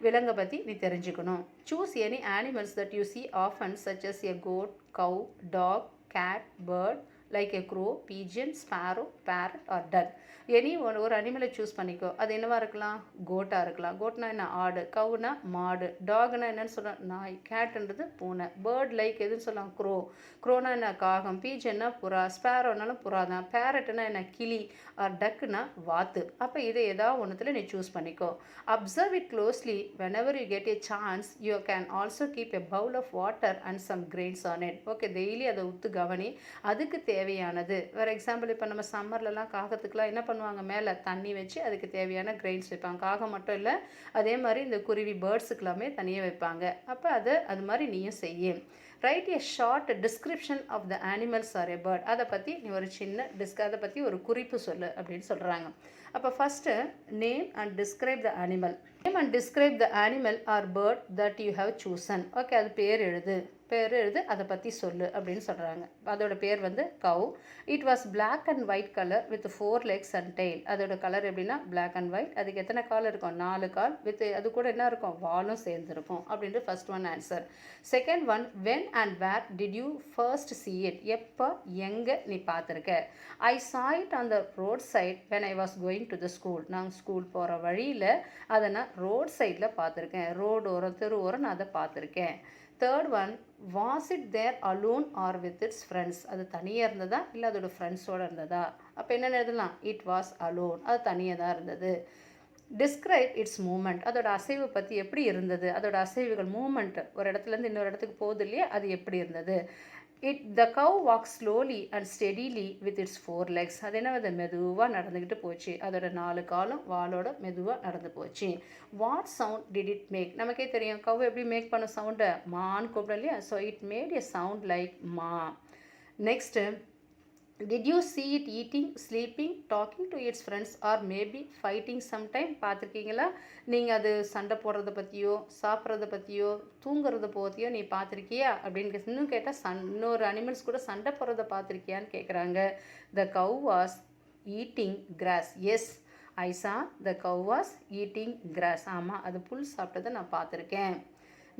விலங்கை பற்றி நீ தெரிஞ்சுக்கணும். Choose any animals that you see often such as a goat, cow, dog, cat, bird like a crow, pigeon, sparrow, parrot or duck. Any ஒரு அனிமலை சூஸ் பண்ணிக்கோ. அது என்னவாக இருக்கலாம்? கோட்டாக இருக்கலாம். கோட்னா என்ன? ஆடு. கவுனா மாடு. டாக்னா என்னன்னு சொல்லலாம்? நாய். கேட்டுன்றது பூனை. பேர்ட் லைக் எதுன்னு சொல்லலாம்? க்ரோ. க்ரோனா என்ன? காகம். பீஜன்னா புறா. ஸ்பேரோனாலும் புறா தான். பேரட்னா என்ன? கிளி. டக்குனா வாத்து. அப்போ இதை ஏதாவது ஒன்றுத்தில் நீ சூஸ் பண்ணிக்கோ. Observe it closely. Whenever you get a chance you can also keep a bowl of water and some grains on it. Okay, daily அதை உத்து கவனி. அதுக்கு தேவையானது, ஃபார் எக்ஸாம்பிள் இப்போ நம்ம சம்மர்லலாம் காகத்துக்குலாம் என்ன பண்ணுவாங்க? மேலே தண்ணி வச்சு அதுக்கு தேவையான கிரெயின்ஸ் வைப்பாங்க. காகம் மட்டும் இல்லை, அதே மாதிரி இந்த குருவி பேர்ட்ஸுக்கெல்லாமே தனியாக வைப்பாங்க. அப்போ அது மாதிரி நீயும் செய்ய. Write a short description of the animals or a bird. அதை பற்றி நீ ஒரு சின்ன அதை பற்றி ஒரு குறிப்பு சொல்லு அப்படின்னு சொல்கிறாங்க. அப்போ first name and describe the animal. Name and describe the animal or bird that you have chosen. Okay, அது பேர் எழுது, அதை பற்றி சொல்லு அப்படின்னு சொல்கிறாங்க. அதோட பேர் வந்து cow. It was black and white colour with 4 legs and tail. அதோட கலர் எப்படின்னா பிளாக் அண்ட் ஒயிட். அதுக்கு எத்தனை கால் இருக்கும்? 4 கால். வித் அது கூட என்ன இருக்கும்? வாலும் சேர்ந்துருக்கும் அப்படின்ட்டு first one answer. Second one, when and where did you first see it. எப்போ, எங்கே நீ பார்த்துருக்க? I saw it on the road side when I was going to the school. நான் ஸ்கூல் போகிற வழியில் அதை நான் ரோட் சைடில் பார்த்துருக்கேன். ரோடு ஓரம், தெரு ஓரம் நான் அதை பார்த்துருக்கேன். Third one, was it there alone or with its friends. அது தனியாக இருந்ததா இல்லை அதோட ஃப்ரெண்ட்ஸோடு இருந்ததா? அப்போ என்னென்ன எழுதலாம்? It was alone. அது தனியாக தான் இருந்தது. Describe its movement. அதோட அசைவு பற்றி எப்படி இருந்தது? அதோட அசைவுகள், மூமெண்ட், ஒரு இடத்துலேருந்து இன்னொரு இடத்துக்கு போகுது இல்லையா, அது எப்படி இருந்தது? The cow walks slowly and steadily with its 4 legs. அது என்ன? அது மெதுவாக நடந்துக்கிட்டு போச்சு. அதோட 4 காலும் வாலோட மெதுவாக நடந்து போச்சு. What sound did it make? நமக்கே தெரியும் கவ் எப்படி மேக் பண்ண சவுண்டை, மான்னு கூப்பிடும் இல்லையா. So it made a sound like மா. Next, did you see it eating, sleeping, talking to its friends or maybe fighting sometime? பார்த்துருக்கீங்களா? நீங்கள் அது சண்டை போடுறத பற்றியோ, சாப்பிட்றத பற்றியோ, தூங்குறத பற்றியோ நீ பார்த்துருக்கியா அப்படின்னு இன்னும் கேட்டால் இன்னொரு அனிமல்ஸ் கூட சண்டை போடுறத பார்த்துருக்கியான்னு கேட்குறாங்க. The cow was eating grass. Yes, I saw the cow was eating grass. ஆமாம், அது புல் சாப்பிட்டதை நான் பார்த்துருக்கேன்.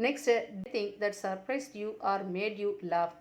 Next, thing that surprised you are made you laugh.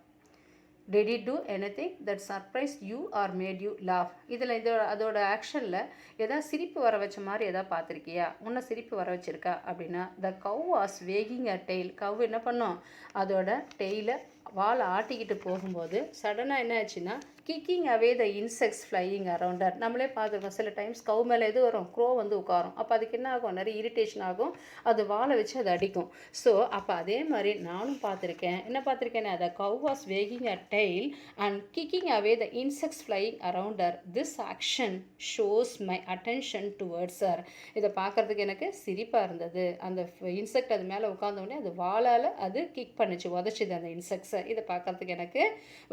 Did it do anything that surprised you or made you laugh? இதில் அதோட ஆக்ஷனில் எதாவது சிரிப்பு வர வச்ச மாதிரி எதாவது பார்த்துருக்கியா? உன்னை சிரிப்பு வர வச்சிருக்கா அப்படின்னா, த cow was wagging a tail. கவ் என்ன பண்ணும்? அதோட டெய்லை வால் ஆட்டிக்கிட்டு போகும்போது சடனாக என்ன ஆச்சுன்னா, kicking away the insects flying around her. நம்மளே பார்த்துருக்கோம், சில டைம்ஸ் கவு மேலே எது வரும்? க்ரோ வந்து உட்காரும். அப்போ அதுக்கு என்ன ஆகும்? நிறைய இரிட்டேஷன் ஆகும். அது வாழை வச்சு அதை அடிக்கும். ஸோ அப்போ அதே மாதிரி நானும் பார்த்துருக்கேன். என்ன பார்த்துருக்கேன்? The cow was wagging a tail and kicking away the insects flying around her. This action shows my attention towards her. இதை பார்க்குறதுக்கு எனக்கு சிரிப்பாக இருந்தது. அந்த இன்செக்ட் அது மேலே உட்காந்தோடனே அது வாளால் அது கிக் பண்ணிச்சு, உதச்சிது அந்த இன்செக்ட்ஸை. இதை பார்க்குறதுக்கு எனக்கு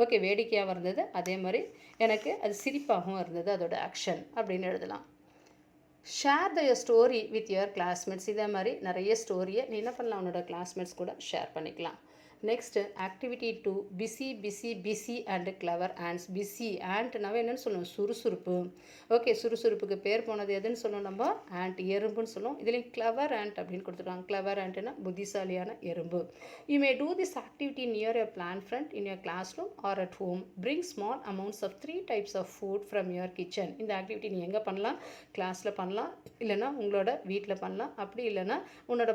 ஓகே வேடிக்கையாகவும் இருந்தது, அதே மாதிரி எனக்கு அது சிரிப்பாகவும் இருந்தது அதோட ஆக்ஷன் அப்படின்னு எழுதலாம். Share the story with your classmates. இதே மாதிரி நிறைய ஸ்டோரியை நீ என்ன பண்ணலாம்? உன்னோட கிளாஸ்மேட்ஸ் கூட ஷேர் பண்ணிக்கலாம். Next activity 2 busy busy busy and clever ants. Busy ஆண்ட்னாவே என்னென்னு சொல்லுவோம், சுறுசுறுப்பு. ஓகே, சுறுசுறுப்புக்கு பேர் போனது எதுன்னு சொல்லுவோம் நம்ம, ஆண்ட், எறும்புன்னு சொல்லுவோம். இதுலேயும் கிளவர் ஆண்ட் அப்படின்னு கொடுத்துருக்காங்க. கிளவர் ஆண்ட்னா புத்திசாலியான எறும்பு. You may do this activity near your plant friend in your classroom or at home. Bring small amounts of 3 types of food from your kitchen. இந்த ஆக்டிவிட்டி நீ எங்கே பண்ணலாம், கிளாஸில் பண்ணலாம், இல்லைனா உங்களோட வீட்டில் பண்ணலாம், அப்படி இல்லைனா உன்னோட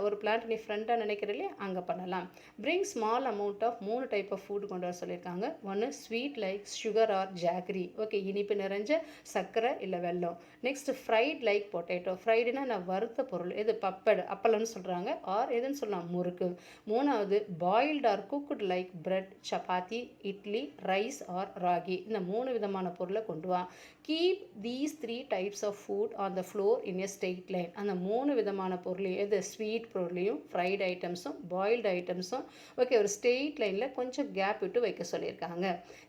ஒரு பிளான்ட் நீ ஃப்ரெண்டாக நினைக்கிற இல்லையா அங்கே பண்ணலாம். Bring small amount of 3 type of food கொண்டு வர சொல்லியிருக்காங்க. ஒன்று sweet like sugar or jaggery. Okay, இனிப்பு நிறைஞ்ச சர்க்கரை இல்லை வெல்லம். Next fried like potato. ஃப்ரைடுனா நான் வறுத்த பொருள், எது பப்படு அப்பளம்னு சொல்கிறாங்க, ஆர் எதுன்னு சொல்லலாம் முறுக்கு. மூணாவது boiled or cooked like bread, chapati, idli, rice or ragi. இந்த 3 விதமான பொருளை கொண்டு வா. Keep these 3 types of food on the floor in a straight line. அந்த 3 விதமான பொருளையும், எது ஸ்வீட் பொருளையும், ஃப்ரைட் ஐட்டம்ஸும், பாயில்டு ஐட்டம்ஸும், ஓகே, ஒரு ஸ்ட்ரெயிட் லைனில் கொஞ்சம் கேப் விட்டு வைக்க சொல்லியிருக்காங்க.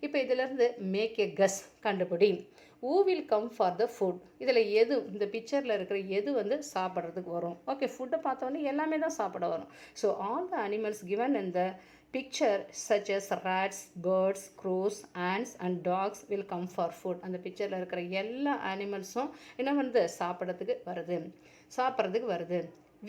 இப்போ இதிலேருந்து மேக் எ கஸ், கண்டுபிடி. who will come for the food. இதில் எது, இந்த பிக்சரில் இருக்கிற எது வந்து சாப்பிட்றதுக்கு வரும். ஓகே, ஃபுட்டை பார்த்தோன்னே எல்லாமே தான் சாப்பிட வரும். So all the animals given in the picture such as rats, birds, crows, ants and dogs will come for food. அந்த பிக்சரில் இருக்கிற எல்லா அனிமல்ஸும் என்ன வந்து சாப்பிட்றதுக்கு வருது.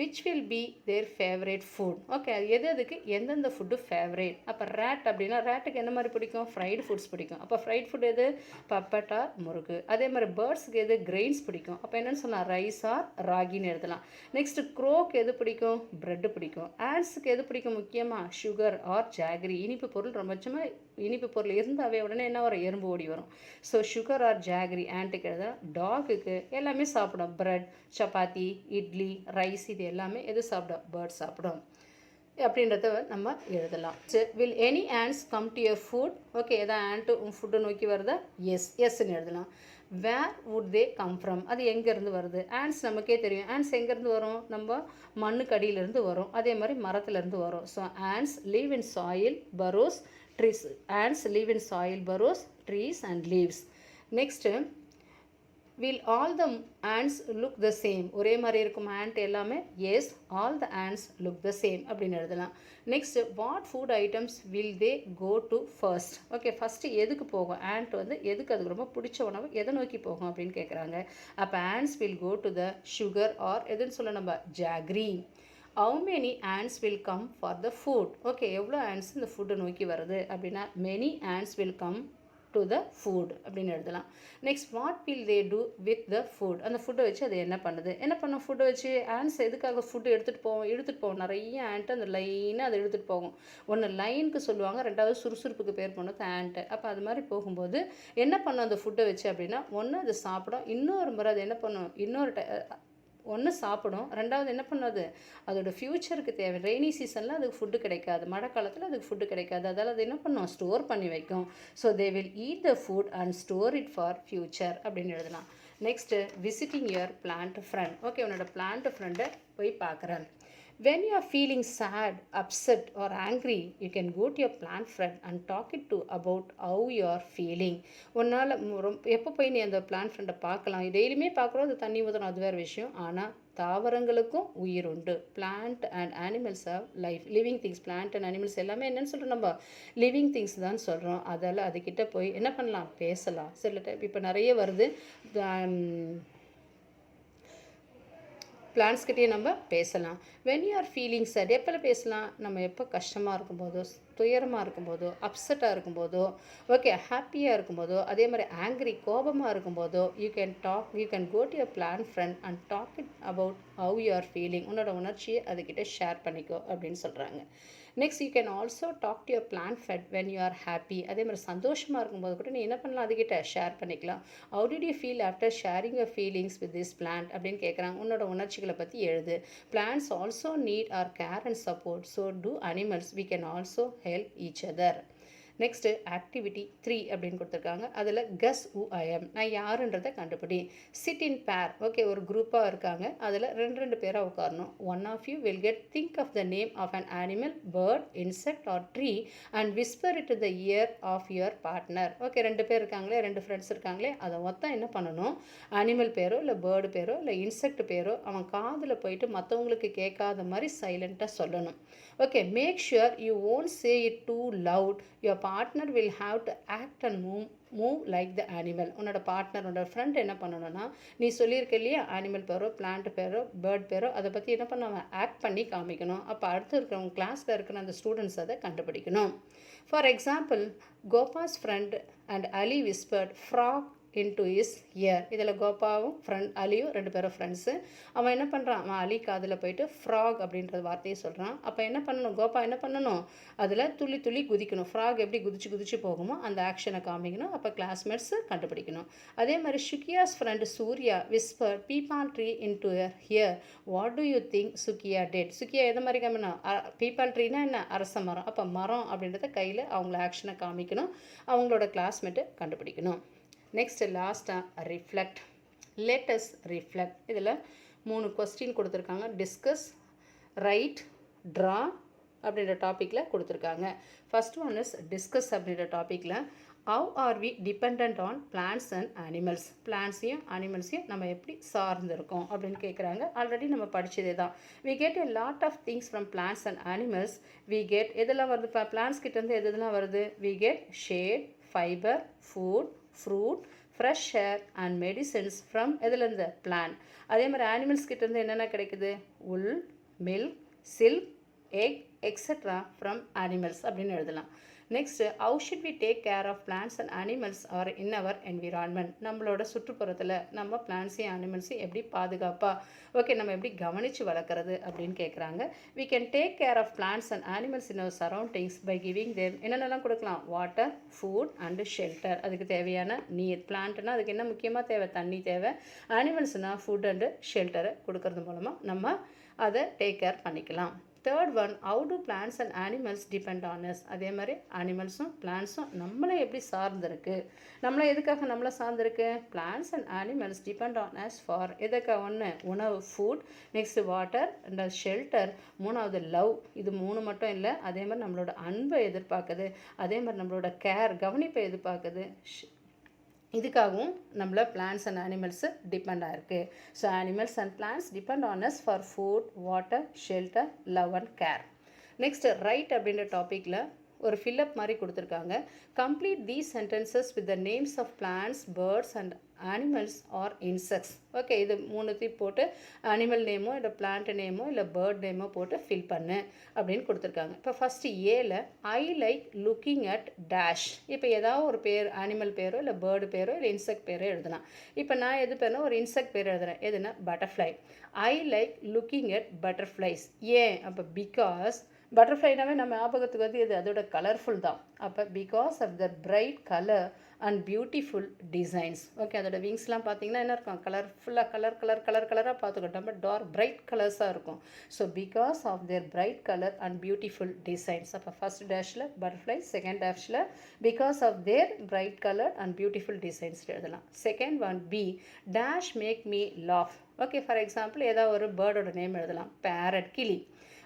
which will be their favorite food. Okay, அது எதுக்கு எந்தெந்த ஃபுட்டு ஃபேவரேட். அப்போ ரேட் அப்படின்னா ரேட்டுக்கு என்ன மாதிரி பிடிக்கும், ஃப்ரைடு ஃபுட்ஸ் பிடிக்கும். அப்போ ஃப்ரைட் ஃபுட் எது, பப்பட்டா முறுக்கு. அதே மாதிரி பேர்ட்ஸுக்கு எது கிரெயின்ஸ் பிடிக்கும். அப்போ என்னென்னு சொல்லலாம், ரைஸ் ஆர் ராகின்னு எழுதலாம். நெக்ஸ்ட்டு க்ரோக்கு எது பிடிக்கும், ப்ரெட்டு பிடிக்கும். ஆண்ட்ஸுக்கு எது பிடிக்கும், முக்கியமாக சுகர் ஆர் ஜாகரி. இனிப்பு பொருள் ரொம்ப இனிப்பு பொருள் இருந்தாவே உடனே என்ன வரும், எறும்பு ஓடி வரும். ஸோ சுகர் ஆர் ஜாகரி ஆண்ட்டுக்கு எழுதலாம். டாகுக்கு எல்லாமே சாப்பிடும், ப்ரெட், சப்பாத்தி, இட்லி, ரைஸ், இது எல்லாமே எது சாப்பிடும், பேர்ட் சாப்பிடும் அப்படின்றத நம்ம எழுதலாம். Will any ants come to your food. Okay, எதாவது ஆண்ட்டு ஃபுட்டை நோக்கி வருதா, எஸ்ன்னு எழுதலாம். Where would they come from, அது எங்கேருந்து வருது. ஆண்ட்ஸ் நமக்கே தெரியும், ஆண்ட்ஸ் எங்கேருந்து வரும், நம்ம மண்ணுக்கு அடியிலேருந்து வரும், அதே மாதிரி மரத்துலேருந்து வரும். So ants live in soil, burrows, trees. Ants live in soil, burrows, trees and leaves. Next, will all the ants look the same. ஒரே மாதிரி இருக்கும் ant எல்லாமே, yes, all the ants look the same அப்படின்னு எழுதலாம். Next, what food items will they go to first. Okay, first எதுக்கு போகும் ant வந்து, எதுக்கு அதுக்கு ரொம்ப பிடிச்ச உணவு எதை நோக்கி போகும் அப்படின்னு கேட்குறாங்க. அப்போ ants will go to the sugar or எதுன்னு சொல்ல நம்ம, jaggery. how many ants will come for the food. Okay, எவ்வளோ ants இந்த ஃபுட்டை நோக்கி வருது அப்படின்னா, many ants will come to the food அப்படின்னு எழுதலாம். Next, what will they do with the food. அந்த ஃபுட்டை வச்சு அது என்ன பண்ணும், ஃபுட்டை வச்சு ஆண்ட்ஸ் எதுக்காக ஃபுட்டு எடுத்துகிட்டு போகும் நிறைய ஆண்ட்டு அந்த லைனாக அதை எடுத்துகிட்டு போகும். ஒன்று லைனுக்கு சொல்லுவாங்க, ரெண்டாவது சுறுசுறுப்புக்கு பேர் பண்ணது ஆண்ட்டு. அப்போ அது மாதிரி போகும்போது என்ன பண்ணும் அந்த ஃபுட்டை வச்சு அப்படின்னா, ஒன்று அது சாப்பிடும், இன்னொரு முறை அது என்ன பண்ணும், ஒன்று சாப்பிடும், ரெண்டாவது என்ன பண்ணாது, அதோட ஃப்யூச்சருக்கு தேவை. ரெய்னி சீசனில் அதுக்கு ஃபுட்டு கிடைக்காது, மழை காலத்தில் அதுக்கு ஃபுட்டு கிடைக்காது, அதால் அது என்ன பண்ணும், ஸ்டோர் பண்ணி வைக்கும். So they will eat the food and store it for future அப்படின்னு எழுதலாம். Next, visiting your plant friend. Okay, உன்னோட பிளான்ட் ஃப்ரெண்டை போய் பார்க்குறேன். when you are feeling sad, upset or angry, you can go to your plant friend and talk it to about how you are feeling. உன்னால் எப்போ போய் நீ அந்த பிளான்ட் ஃப்ரெண்டை பார்க்கலாம், டெய்லியுமே பார்க்குறோம், அது தண்ணி ஊற்றணும், அது வேறு விஷயம். ஆனால் தாவரங்களுக்கும் உயிர் உண்டு. Plant and animals R life, living things. Plant and animals எல்லாமே என்னென்னு சொல்கிறோம், நம்ம லிவிங் திங்ஸ் தான் சொல்கிறோம். அதால் அதுக்கிட்ட போய் என்ன பண்ணலாம், பேசலாம். சில டைப் இப்போ நிறைய வருது, பிளான்ஸ்கிட்டே நம்ம பேசலாம். When you are feeling chat, எப்போ பேசலாம், நம்ம எப்போ கஷ்டமாக இருக்கும்போதோ, துயரமாக இருக்கும்போதோ, அப்செட்டாக இருக்கும்போதோ, ஓகே, ஹாப்பியாக இருக்கும்போதோ, அதே மாதிரி ஆங்க்ரி, கோபமாக இருக்கும்போதோ, you can go to your plant friend and talk it about how you are feeling. உன்னோட உணர்ச்சியை அதுக்கிட்ட ஷேர் பண்ணிக்கோ அப்படின்னு சொல்கிறாங்க. Next, you can also talk to your plant friend when you are happy. அதே மாதிரி சந்தோஷமாக இருக்கும்போது கூட நீ என்ன பண்ணலாம், அதுக்கிட்ட ஷேர் பண்ணிக்கலாம். How did you feel after sharing your feelings with this plant அப்படின்னு கேட்குறாங்க. உன்னோட உணர்ச்சிகளை பற்றி எழுது. Plants also need our care and support, so do animals. We can also help each other. Next activity 3 அப்படின்னு கொடுத்துருக்காங்க. அதில் கெஸ் ஹூ ஐ எம், நான் யாருன்றதை கண்டுபிடி. சிட் இன் பேர், ஓகே ஒரு குரூப்பாக இருக்காங்க, அதில் ரெண்டு பேராக உட்காரணும். One of you will get think of the name of an animal, bird, insect or tree and whisper it the ear of your partner. Okay 2 பேர் இருக்காங்களே, 2 ஃப்ரெண்ட்ஸ் இருக்காங்களே, அதை மொத்தம் என்ன பண்ணணும், அனிமல் பேரோ இல்லை பேர்டு பேரோ இல்லை இன்செக்ட் பேரோ அவன் காதில் போயிட்டு மற்றவங்களுக்கு கேட்காத மாதிரி சைலண்ட்டாக சொல்லணும். Okay, make sure you won't say it too loud. Your partner will have to act and move like the animal. உன்னோட பார்ட்னர், உன்னோட ஃப்ரெண்ட் என்ன பண்ணணும்னா, நீ சொல்லியிருக்க இல்லையா அனிமல் பேரோ பிளான்ட் பேரோ பேர்ட் பேரோ, அதை பற்றி என்ன பண்ணுவாங்க, ஆக்ட் பண்ணி காமிக்கணும். அப்போ அடுத்து இருக்கிறவங்க கிளாஸில் இருக்கிற அந்த ஸ்டூடெண்ட்ஸ் அதை கண்டுபிடிக்கணும். For example, Gopa's friend and Ali whispered frog into his ear. இதில் கோபாவும் அலியும் 2 பேரும் ஃப்ரெண்ட்ஸு. அவன் என்ன பண்ணுறான், அவன் அலி காதில் போயிட்டு ஃப்ராக் அப்படின்ற வார்த்தையை சொல்கிறான். அப்போ என்ன பண்ணணும், கோபா என்ன பண்ணணும், அதில் துள்ளி துள்ளி குதிக்கணும். ஃப்ராக் எப்படி குதிச்சு போகுமோ அந்த ஆக்ஷனை காமிக்கணும். அப்போ கிளாஸ்மேட்ஸு கண்டுபிடிக்கணும். அதே மாதிரி Sukhiya's friend Surya whisper peepal tree into ear, what do you think Sukhiya did. Sukhiya எதை மாதிரி காமிக்கணும், பீப்பால் ட்ரீனா என்ன, அரச மரம். அப்போ மரம் அப்படின்றத கையில் அவங்கள ஆக்ஷனை காமிக்கணும். அவங்களோட கிளாஸ்மேட்டு கண்டுபிடிக்கணும். நெக்ஸ்ட் லாஸ்ட்டாக ரிஃப்ளெக்ட். லேட்டஸ் ரிஃப்ளெக்ட். இதில் 3 கொஸ்டின் கொடுத்துருக்காங்க. டிஸ்கஸ், ரைட், ட்ரா அப்படின்ற டாப்பிக்கில் கொடுத்துருக்காங்க. ஃபர்ஸ்ட் ஒன் இஸ் டிஸ்கஸ் அப்படின்ற டாப்பிக்கில் how are we depend on plants and animals. பிளான்ட்ஸையும் அனிமல்ஸையும் நம்ம எப்படி சார்ந்திருக்கோம் அப்படின்னு கேட்குறாங்க. ஆல்ரெடி நம்ம படித்ததே தான். We get a lot of things from plants and animals. We get எதெல்லாம் வருது, இப்போ பிளான்ட்ஸ் கிட்டேருந்து எதெல்லாம் வருது, we get shade, fibre, food, fruit, fresh air and medicines from எதுலேருந்து, பிளான்ட். அதே மாதிரி அனிமல்ஸ் கிட்டேருந்து என்னென்ன கிடைக்குது, wool, milk, silk, egg etcetera from animals அப்படின்னு எழுதலாம். Next, how should we take care of plants and animals or in our environment. நம்மளோட சுற்றுப்புறத்தில் நம்ம பிளான்ட்ஸையும் அனிமல்ஸையும் எப்படி பாதுகாப்பாக, ஓகே நம்ம எப்படி கவனித்து வளர்க்குறது அப்படின்னு கேட்குறாங்க. We can take care of plants and animals in our surroundings by giving them என்னென்னலாம் கொடுக்கலாம், வாட்டர், ஃபுட் அண்டு ஷெல்டர். அதுக்கு தேவையான நீர். பிளான்ட்னா அதுக்கு என்ன முக்கியமாக தேவை, தண்ணி தேவை. அனிமல்ஸ்னால் ஃபுட் அண்டு ஷெல்டரை கொடுக்கறது மூலமாக நம்ம அதை டேக் கேர் பண்ணிக்கலாம். Third one, how do plants and animals depend on us. அதே மாதிரி அனிமல்ஸும் பிளான்ட்ஸும் நம்மளை எப்படி சார்ந்திருக்கு, நம்மளை எதுக்காக நம்மளை சார்ந்திருக்கு, plants and animals depend on us for எதுக்காக, ஒன்று உணவு food, next water and shelter, 3வது லவ். இது 3 மட்டும் இல்லை, அதே மாதிரி நம்மளோட அன்பை எதிர்பார்க்குது, அதே மாதிரி நம்மளோட கேர் கவனிப்பை எதிர்பார்க்குது. இதுக்காகவும் நம்மள பிளான்ட்ஸ் அண்ட் அனிமல்ஸு டிபெண்ட் ஆகிருக்கு. So animals and plants depend on us for food, water, shelter, love and care. Next write அப்படின்ற டாப்பிக்கில் ஒரு ஃபில்லப் மாதிரி கொடுத்துருக்காங்க. Complete these sentences with the names of plants, birds and animals or insects. Okay, இது 3த்தையும் போட்டு அனிமல் நேமோ இல்லை பிளான்ட் நேமோ இல்லை பேர்ட் நேமோ போட்டு ஃபில் பண்ணு அப்படின்னு கொடுத்துருக்காங்க. இப்போ ஃபஸ்ட்டு ஏல I like looking at dash. இப்போ ஏதாவது ஒரு பேர், அனிமல் பேரோ இல்லை பேர்டு பேரோ இல்லை இன்செக்ட் பேரோ எழுதலாம். இப்போ நான் எது பேர்னா ஒரு இன்செக்ட் பேர் எழுதுறேன். எதுனா butterfly. I like looking at butterflies. ஏன், அப்போ பிகாஸ் பட்டர்ஃப்ளைனாவே நம்ம ஞாபகத்துக்கு வந்து இது அதோட கலர்ஃபுல் தான். அப்போ because of the bright colour and beautiful designs. Okay, அதோட விங்ஸ்லாம் பார்த்தீங்கன்னா என்ன இருக்கும், கலர்ஃபுல்லாக கலராக பார்த்துக்கிட்டோம். பட் டார்க் பிரைட் கலர்ஸாக இருக்கும். So because of their bright colour and beautiful designs. அப்போ ஃபர்ஸ்ட் டேஷில் பட்டர்ஃப்ளை, செகண்ட் டேஷில் because of their bright colour and beautiful designs எழுதலாம். Second one B dash make me laugh. Okay, for example ஏதாவது ஒரு பேர்டோட நேம் எழுதலாம். பேரட், கிளி.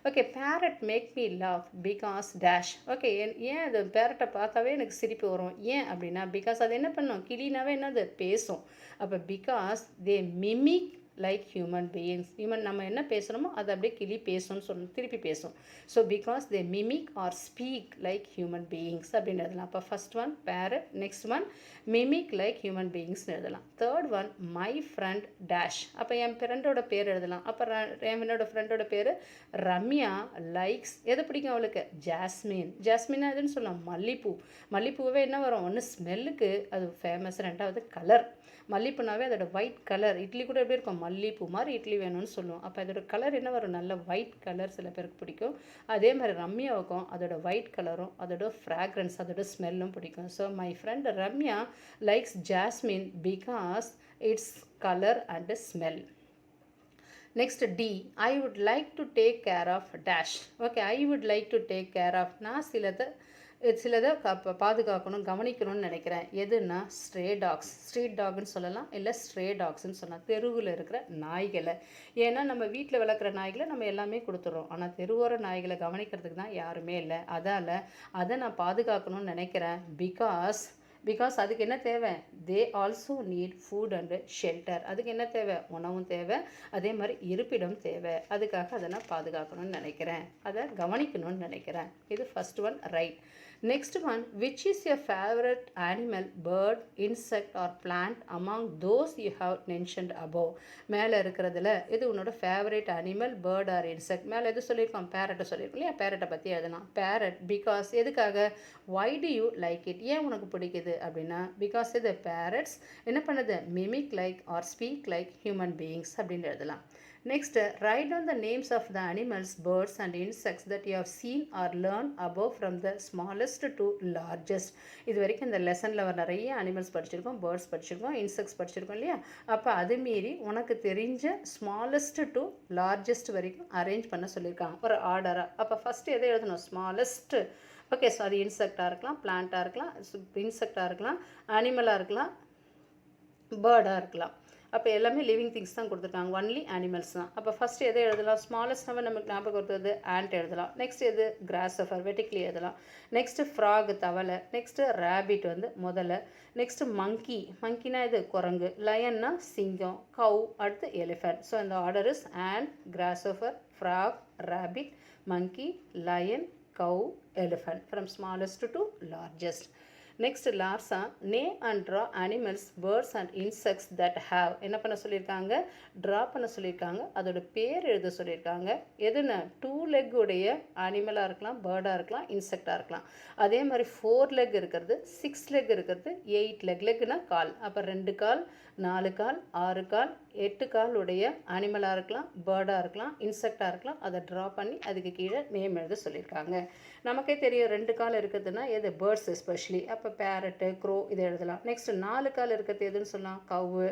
Okay, parrot make me laugh because dash. Okay, ஏன் அது பேரட்டை பார்த்தாவே எனக்கு சிரிப்பு வரும். ஏன் அப்படின்னா பிகாஸ் அது என்ன பண்ணும், கிளினாவே என்னது பேசும். அப்போ because they mimic like human beings. நம்ம என்ன பேசுகிறோமோ அது அப்படியே கிளி பேசும்னு திருப்பி பேசும். So because they mimic or speak like human beings அப்படின்னு எழுதலாம். அப்போ first one parrot, next one mimic like human பீயிங்ஸ்னு எழுதலாம். Third one my friend dash. அப்போ என் ஃப்ரெண்டோட பேர் எழுதலாம். அப்போ என்னோட ஃப்ரெண்டோட பேர் ரம்யா லைக்ஸ், எது பிடிக்கும் அவளுக்கு, ஜாஸ்மின். ஜாஸ்மின்னா எதுன்னு சொல்லலாம், மல்லிப்பூ. மல்லிப்பூவே என்ன வரும், ஒன்று ஸ்மெல்லுக்கு அது ஃபேமஸ், ரெண்டாவது கலர். மல்லிப்பூனாவே அதோட ஒயிட் கலர். இட்லி கூட எப்படி இருக்கும், மல்லிப்பூ மாதிரி இட்லி வேணும்னு சொல்லுவோம். அப்போ அதோட கலர் என்ன வரும், நல்ல ஒயிட் கலர் சில பேருக்கு பிடிக்கும். அதே மாதிரி ரம்யாவுக்கும் அதோட ஒயிட் கலரும் அதோட ஃப்ராக்ரன்ஸ் அதோட ஸ்மெல்லும் பிடிக்கும். So my friend Ramya likes jasmine because it's colour and smell. Next D, I would like to take care of dash. Okay, I would like to take care of. நான் சிலதை சிலதை பாதுகாக்கணும், கவனிக்கணும்னு நினைக்கிறேன். எதுன்னா ஸ்ட்ரே டாக்ஸ், ஸ்ட்ரீட் டாக்னு சொல்லலாம், இல்லை ஸ்ட்ரே டாக்ஸ்ன்னு சொல்லலாம், தெருவில் இருக்கிற நாய்களை. ஏன்னா நம்ம வீட்டில் வளர்க்குற நாய்களை நம்ம எல்லாமே கொடுத்துட்றோம், ஆனால் தெருவோர நாய்களை கவனிக்கிறதுக்கு தான் யாருமே இல்லை. அதால் அதை நான் பாதுகாக்கணும்னு நினைக்கிறேன். பிகாஸ் அதுக்கு என்ன தேவை? They also need food and shelter. அதுக்கு என்ன தேவை? உணவும் தேவை, அதே மாதிரி இருப்பிடம் தேவை. அதுக்காக அதை நான் பாதுகாக்கணும்னு நினைக்கிறேன், அதை கவனிக்கணும்னு நினைக்கிறேன். இது first one, right. Next one, which is your favourite animal, bird, insect or plant among those you have mentioned above. மேலே இருக்கிறதுல இது உன்னோட favourite animal, bird or insect. மேலே எது சொல்லியிருக்கோம்? பேரட்டை சொல்லியிருக்கோம் இல்லையா? பேரட்டை பற்றி எழுதலாம். பேரட் பிகாஸ் எதுக்காக? Why do you like it? ஏன் உனக்கு பிடிக்குது அப்படின்னா, பிகாஸ் இது பேரட்ஸ் என்ன பண்ணுது? Mimic like or speak like human beings அப்படின்னு எழுதலாம். Next, write down the names of the animals, birds and insects that you have seen or learned above from the smallest to largest. இது வரைக்கும் இந்த லெசனில் நிறைய அனிமல்ஸ் படிச்சிருக்கோம், பேர்ட்ஸ் படிச்சிருக்கோம், இன்செக்ட்ஸ் படிச்சிருக்கோம் இல்லையா? அப்போ அது மீறி உனக்கு தெரிஞ்ச ஸ்மாலஸ்ட் டு லார்ஜஸ்ட் வரைக்கும் அரேஞ்ச் பண்ண சொல்லியிருக்காங்க ஒரு ஆர்டராக. அப்போ ஃபஸ்ட்டு எதை எழுதணும்? ஸ்மாலஸ்ட். ஓகே, ஸோ அது இன்செக்டாக இருக்கலாம், பிளான்ட்டாக இருக்கலாம், இன்செக்டாக இருக்கலாம், அனிமலாக இருக்கலாம், பேர்டாக இருக்கலாம். அப்போ எல்லாமே லிவிங் திங்ஸ் தான் கொடுத்துருக்காங்க, ஒன்லி அனிமல்ஸ் தான். அப்போ ஃபஸ்ட்டு எதை எழுதலாம்? ஸ்மாலஸ்ட் நம்ம நமக்கு ஞாபகம் வருது ஆண்ட் எழுதலாம். நெக்ஸ்ட் எது? கிராஸ்ஹாப்பர், வெர்டிக்கலி எழுதலாம். நெக்ஸ்ட்டு ஃப்ராக், தவளை. நெக்ஸ்ட்டு ரேபிட் முதல்ல. நெக்ஸ்ட்டு மங்கினா இது குரங்கு. லயன்னா சிங்கம். கவு அடுத்து எலிஃபென்ட். ஸோ இந்த order is ant, grasshopper, frog, rabbit, monkey, lion, cow, elephant from smallest to largest. Next லார்ஸா, name and draw animals, birds and insects that have. என்ன பண்ண சொல்லியிருக்காங்க? ட்ரா பண்ண சொல்லியிருக்காங்க, அதோட பேர் எழுத சொல்லியிருக்காங்க. எதுன்னு? 2 leg உடைய அனிமலாக இருக்கலாம், பேர்டாக இருக்கலாம், இன்செக்டாக இருக்கலாம். அதே மாதிரி 4 leg இருக்கிறது, 6 leg இருக்கிறது, 8 leg. லெக்னா கால். அப்போ 2 கால், 4 கால், 6 கால், 8 கால் உடைய அனிமலாக இருக்கலாம், பேர்டாக இருக்கலாம், இன்செக்டாக இருக்கலாம். அதை ட்ரா பண்ணி அதுக்கு கீழே நேம் எழுத சொல்லியிருக்காங்க. நமக்கே தெரியும் 2 கால் இருக்கிறதுனா எது? Birds especially. அப்போ பேரட்டு, க்ரோ இதை எழுதலாம். நெக்ஸ்ட் 4 கால் இருக்கிறது எதுன்னு சொல்லலாம்? கவு,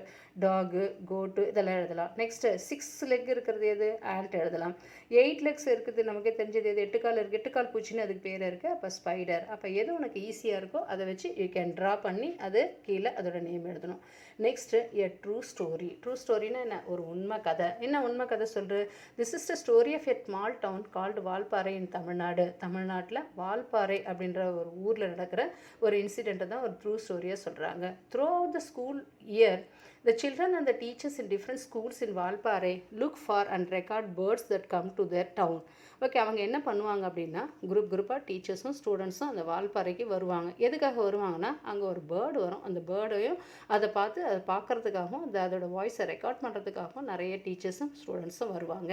டாகு, கோட்டு இதெல்லாம் எழுதலாம். நெக்ஸ்ட்டு 6 leg இருக்கிறது எது? ஆண்ட் எழுதலாம். 8 legs இருக்குது நமக்கே தெரிஞ்சது எது? 8 கால் இருக்குது, 8 கால் பூச்சின்னு அதுக்கு பேர் இருக்குது. அப்போ ஸ்பைடர். அப்போ எது உனக்கு ஈஸியாக இருக்கோ அதை வச்சு யூ கேன் ட்ரா பண்ணி அது கீழே அதோட நேம் எழுதணும். Next a true story. True ஸ்டோரினா என்ன? ஒரு உண்மை கதை. என்ன உண்மை கதை சொல்கிற? This is the story of a small town called Valparai in Tamil Nadu. தமிழ்நாட்டில் வால்பாறை அப்படின்ற ஒரு ஊரில் நடக்கிற ஒரு இன்சிடெண்ட்டை தான் ஒரு ட்ரூ ஸ்டோரியாக சொல்கிறாங்க. Through out the school year, the children and the teachers in different schools in Valpare look for and record birds that come to their town. Okay, அவங்க என்ன பண்ணுவாங்க அப்படின்னா, குரூப்பாக டீச்சர்ஸும் ஸ்டூடெண்ட்ஸும் அந்த வால்பாறைக்கு வருவாங்க. எதுக்காக வருவாங்கன்னா, அங்கே ஒரு பேர்டு வரும், அந்த பேர்டையும் அதை பார்க்குறதுக்காகவும் அதோட வாய்ஸை ரெக்கார்ட் பண்ணுறதுக்காகவும் நிறைய டீச்சர்ஸும் ஸ்டூடெண்ட்ஸும் வருவாங்க.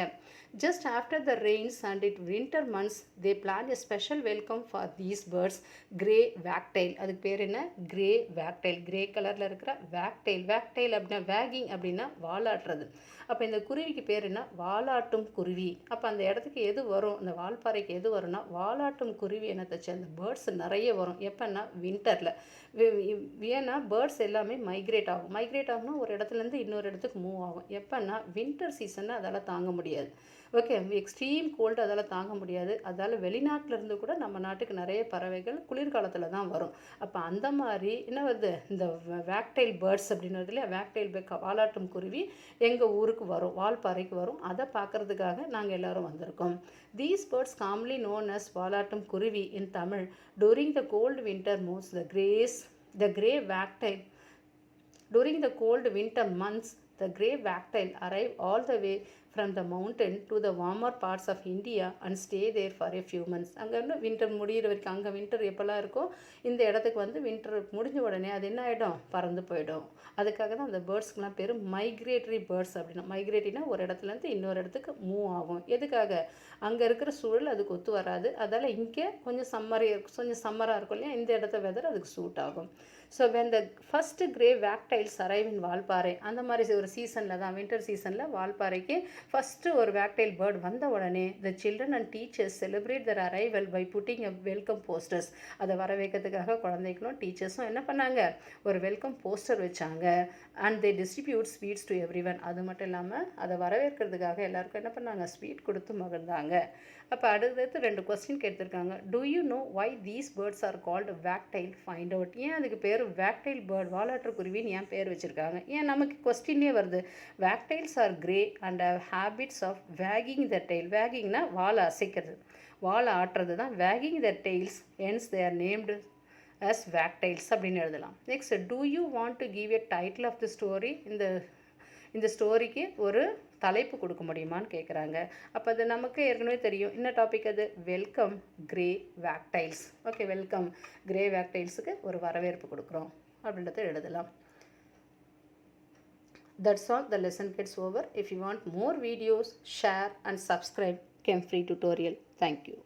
Just after the Reigns and it winter months they plan a special welcome for these birds, grey வேக்டைல். அதுக்கு பேர் என்ன? கிரே வேக்டைல். கிரே கலரில் இருக்கிற வேக்டைல். வேக்டைல் அப்படின்னா வேகிங் அப்படின்னா வாலாட்டுறது. அப்போ இந்த குருவிக்கு பேர் என்ன? வாலாட்டும் குருவி. அப்போ அந்த இடத்துக்கு எது வரும்? அந்த வால்பாறைக்கு எது வரும்னா வாலாட்டும் குருவி என்னத்தச்சு அந்த பேர்ட்ஸ் நிறைய வரும். எப்போன்னா வின்டரில். ஏன்னா பேர்ட்ஸ் எல்லாமே மைக்ரேட் ஆகும். மைக்ரேட் ஆகும்னா ஒரு இடத்துலேருந்து இன்னொரு இடத்துக்கு மூவ் ஆகும். எப்போன்னா வின்டர் சீசனை அதால் தாங்க முடியாது. ஓகே, எக்ஸ்ட்ரீம் கோல்டு அதால் தாங்க முடியாது. அதால் வெளிநாட்டிலேருந்து கூட நம்ம நாட்டுக்கு நிறைய பறவைகள் குளிர்காலத்தில் தான் வரும். அப்போ அந்த மாதிரி என்ன வருது? இந்த வேக்டைல் பேர்ட்ஸ் அப்படின்னு வருது இல்லையா? வேக்டைல் வாலாட்டும் குருவி எங்கள் ஊருக்கு வரும், வால்பாறைக்கு வரும். அதை பார்க்குறதுக்காக நாங்கள் எல்லோரும் வந்திருக்கோம். These birds commonly known as valaattum kuruvi in Tamil. During the cold winter most the grey wagtail. During the cold winter months, the grey wagtail arrive all the way from the mountain to the warmer parts of India and stay there for a few months. அங்கேருந்து வின்டர் முடிகிற வரைக்கும், அங்கே வின்டர் எப்போல்லாம் இருக்கோ இந்த இடத்துக்கு வந்து வின்டர் முடிஞ்ச உடனே அது என்ன ஆகிடும்? பறந்து போயிடும். அதுக்காக தான் அந்த பேர்ட்ஸ்க்கெலாம் பேர் மைக்ரேட்டரி பேர்ட்ஸ் அப்படின்னா. மைக்ரேட்டரினா ஒரு இடத்துலேருந்து இன்னொரு இடத்துக்கு மூவ் ஆகும். எதுக்காக? அங்கே இருக்கிற சூழல் அதுக்கு ஒத்து வராது. அதால் இங்கே கொஞ்சம் சம்மராக இருக்கும் இல்லையா? இந்த இடத்த வெதர் அதுக்கு சூட் ஆகும். So when the first grey wagtails arrive in Valparai, அந்த மாதிரி ஒரு சீசனில் தான், வின்டர் சீசனில் வால்பாறைக்கு ஃபஸ்ட்டு ஒரு வேக்டைல் பேர்ட் வந்த உடனே the children and teachers celebrate their arrival by putting a welcome posters. அதை வரவேற்கிறதுக்காக குழந்தைகளும் டீச்சர்ஸும் என்ன பண்ணாங்க, ஒரு வெல்கம் போஸ்டர் வச்சாங்க. And they distribute sweets to everyone. அது மட்டும் இல்லாமல் அதை வரவேற்கிறதுக்காக எல்லாருக்கும் என்ன பண்ணாங்க, ஸ்வீட் கொடுத்து மகிழ்ந்தாங்க. அப்போ அடுத்தடுத்து 2 கொஸ்டின் கேட்டிருக்காங்க. Do you know why these birds are called wagtail? Find out. ஏன் அதுக்கு பேர் வேக்டைல் பேர்ட், வாலாட்டுக்குருவின்னு ஏன் பேர் வச்சுருக்காங்க? ஏன் நமக்கு கொஸ்டின்லேயே வருது. Wagtails are grey and habits of wagging the tail. வேகிங்னா வாழை அசைக்கிறது, வாழை ஆட்டுறது தான் wagging the tails. Hence they are named as wagtails அப்படின்னு எழுதலாம். Next, do you want to give a title of the story? இந்த ஸ்டோரிக்கு ஒரு தலைப்பு கொடுக்க முடியுமான்னு கேட்குறாங்க. அப்போ அது நமக்கு ஏற்கனவே தெரியும். என்ன டாபிக் அது? Welcome grey wagtails. Okay, welcome grey வேக்டைல்ஸுக்கு ஒரு வரவேற்பு கொடுக்குறோம் அப்படின்றத எழுதலாம். That's all. The lesson gets over. If you want more videos, share and subscribe Chem Free Tutorial. Thank you.